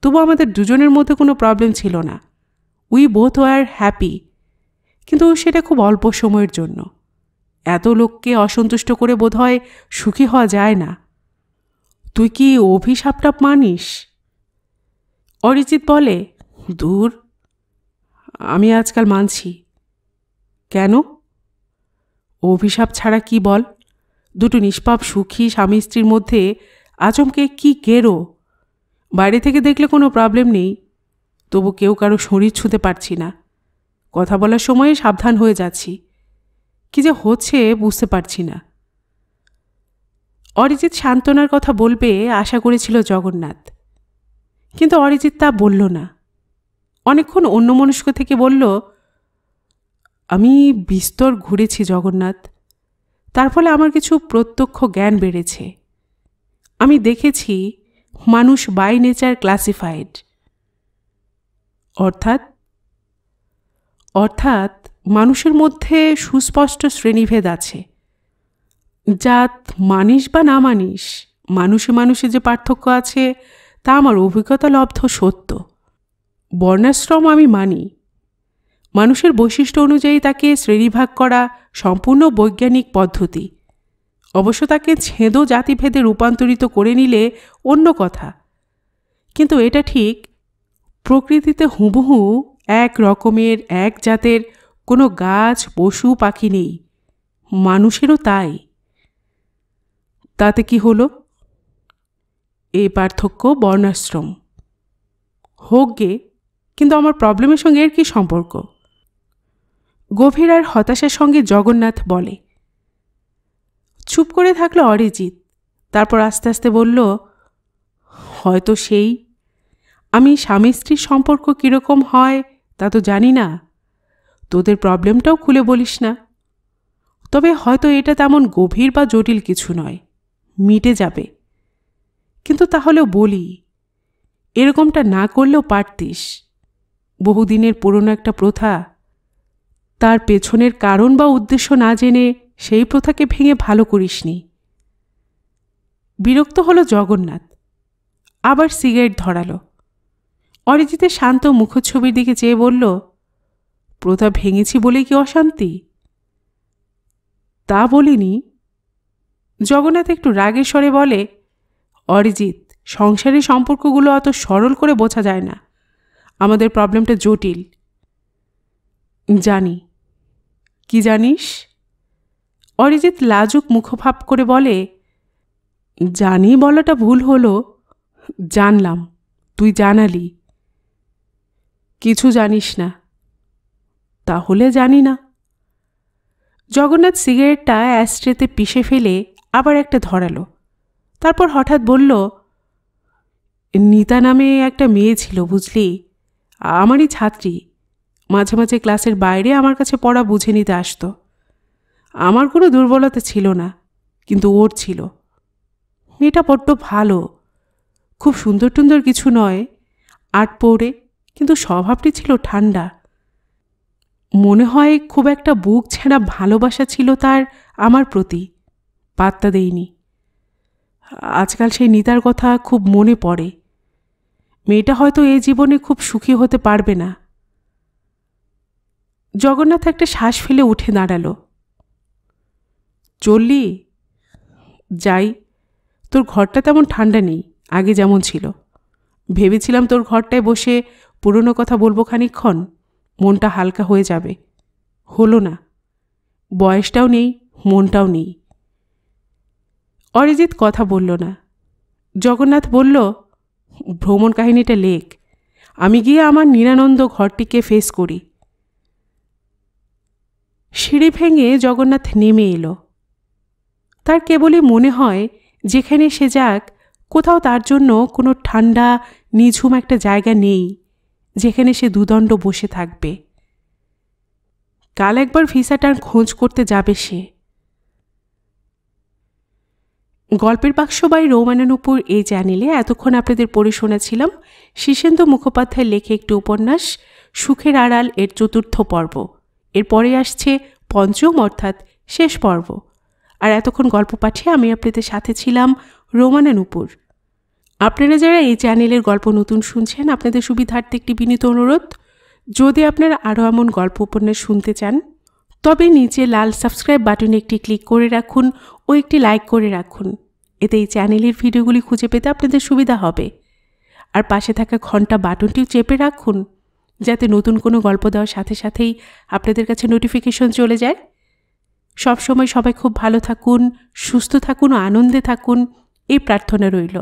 তবু আমাদের দুজনের মধ্যে কোনো প্রবলেম ছিল না। উই বোথ ওয়ার হ্যাপি, কিন্তু সেটা খুব অল্প সময়ের জন্য। এত লোককে অসন্তুষ্ট করে বোধহয় সুখী হওয়া যায় না। তুই কি অভিশাপটা মানিস? অরিজিৎ বলে, দূর, আমি আজকাল মানছি। কেন? অভিশাপ ছাড়া কি বল? দুটো নিষ্পাপ সুখী স্বামী স্ত্রীর মধ্যে আচমকে কি গেরো? বাইরে থেকে দেখলে কোনো প্রবলেম নেই, তবু কেউ কারো শরীর ছুঁতে পারছি না। কথা বলার সময়ে সাবধান হয়ে যাচ্ছি, কি যে হচ্ছে বুঝতে পারছি না। অরিজিৎ সান্ত্বনার কথা বলবে আশা করেছিল জগন্নাথ, কিন্তু অরিজিৎ তা বলল না। অনেকক্ষণ অন্যমনস্ক থেকে বলল, আমি বিস্তর ঘুরেছি জগন্নাথ, তার ফলে আমার কিছু প্রত্যক্ষ জ্ঞান বেড়েছে। আমি দেখেছি মানুষ বাই নেচার ক্লাসিফাইড। অর্থাৎ মানুষের মধ্যে সুস্পষ্ট শ্রেণীভেদ আছে। জাত মানিস বা না মানিস, মানুষে মানুষে যে পার্থক্য আছে তা আমার অভিজ্ঞতা লব্ধ সত্য। বর্ণাশ্রম আমি মানি। মানুষের বৈশিষ্ট্য অনুযায়ী তাকে শ্রেণীভাগ করা সম্পূর্ণ বৈজ্ঞানিক পদ্ধতি। অবশ্য তাকে ছেদো জাতিভেদে রূপান্তরিত করে নিলে অন্য কথা, কিন্তু এটা ঠিক, প্রকৃতিতে হুবহু এক রকমের এক জাতের কোনো গাছ পশু পাখি নেই। মানুষেরও তাই। তাতে কি হলো? এই পার্থক্য বর্ণাশ্রম। হোক গে, কিন্তু আমার প্রবলেমের সঙ্গে এর কি সম্পর্ক? গভীর আর হতাশার সঙ্গে জগন্নাথ বলে। চুপ করে থাকলো অরিজিৎ, তারপর আস্তে আস্তে বলল, হয়তো সেই। আমি স্বামী স্ত্রীর সম্পর্ক কীরকম হয় তা তো জানি না, তোদের প্রবলেমটাও খুলে বলিস না। তবে হয়তো এটা তেমন গভীর বা জটিল কিছু নয়, মিটে যাবে। কিন্তু তাহলেও বলি, এরকমটা না করলেও পারতিস। বহুদিনের পুরনো একটা প্রথা, তার পেছনের কারণ বা উদ্দেশ্য না জেনে সেই প্রথাকে ভেঙে ভালো করিসনি। বিরক্ত হলো জগন্নাথ, আবার সিগারেট ধরালো। অরিজিতের শান্ত মুখচ্ছবির দিকে চেয়ে বলল, প্রথা ভেঙেছি বলে কি অশান্তি? তা বলিনি। জগন্নাথ একটু রাগের স্বরে বলে, অরিজিৎ, সংসারের সম্পর্কগুলো অত সরল করে বোঝা যায় না। আমাদের প্রবলেমটা জটিল। জানি। কি জানিস? অরিজিৎ লাজুক মুখভাব করে বলে, জানি বলাটা ভুল হলো। জানলাম, তুই জানালি। কিছু জানিস না। তাহলে জানি না। জগন্নাথ সিগারেটটা অ্যাস্ট্রেতে পিষে ফেলে আবার একটা ধরালো। তারপর হঠাৎ বলল, নিতা নামে একটা মেয়ে ছিল, বুঝলি, আমারই ছাত্রী। মাঝে মাঝে ক্লাসের বাইরে আমার কাছে পড়া বুঝে নিতে আসতো। আমার কোনো দুর্বলতা ছিল না, কিন্তু ওর ছিল। মেয়েটা বড্ড ভালো, খুব সুন্দর টুন্দর কিছু নয়, আট পৌড়ে, কিন্তু স্বভাবটি ছিল ঠান্ডা। মনে হয় খুব একটা বুক ছেঁড়া ভালোবাসা ছিল তার আমার প্রতি, পাত্তা দেইনি। আজকাল সেই নিতার কথা খুব মনে পড়ে। মেয়েটা হয়তো এই জীবনে খুব সুখী হতে পারবে না। জগন্নাথ একটা শ্বাস ফেলে উঠে দাঁড়ালো। চললি? যাই। তোর ঘরটা তেমন ঠান্ডা নেই, আগে যেমন ছিল। ভেবেছিলাম তোর ঘরটায় বসে পুরনো কথা বলবো খানিকক্ষণ, মনটা হালকা হয়ে যাবে। হলো না। বয়সটাও নেই, মনটাও নেই। অরিজিৎ কথা বলল না। জগন্নাথ বলল, ভ্রমণ কাহিনীটা লেখ, আমি গিয়ে আমার নিরানন্দ ঘরটিকে ফেস করি। সিঁড়ি ভেঙে জগন্নাথ নেমে এলো। তার কেবলই মনে হয় যেখানে সে যাক, কোথাও তার জন্য কোনো ঠান্ডা নিঝুম একটা জায়গা নেই যেখানে সে দুদণ্ড বসে থাকবে। কাল একবার ভিসাটার খোঁজ করতে যাবে সে। গল্পের বাক্স বাই রৌমানানুপুর এই চ্যানেলে এতক্ষণ আপনাদের পড়ে শোনাছিলাম শীর্ষেন্দু মুখোপাধ্যায়ের লেখা একটি উপন্যাস সুখের আড়াল এর 4র্থ পর্ব। এরপরে আসছে 5ম অর্থাৎ শেষ পর্ব। আর এতক্ষণ গল্প পাঠিয়ে আমি আপনাদের সাথে ছিলাম রৌমানানুপুর। আপনারা যারা এই চ্যানেলের গল্প নতুন শুনছেন, আপনাদের সুবিধার্থে একটি বিনীত অনুরোধ, যদি আপনারা আরও এমন গল্প উপন্যাস শুনতে চান তবে নিচে লাল সাবস্ক্রাইব বাটনে একটি ক্লিক করে রাখুন ও একটি লাইক করে রাখুন। এতে এই চ্যানেলের ভিডিওগুলি খুঁজে পেতে আপনাদের সুবিধা হবে। আর পাশে থাকা ঘন্টা বাটনটিও চেপে রাখুন, যাতে নতুন কোনো গল্প দেওয়ার সাথে সাথেই আপনাদের কাছে নোটিফিকেশন চলে যায়। সবসময় সবাই খুব ভালো থাকুন, সুস্থ থাকুন ও আনন্দে থাকুন, এই প্রার্থনা রইল।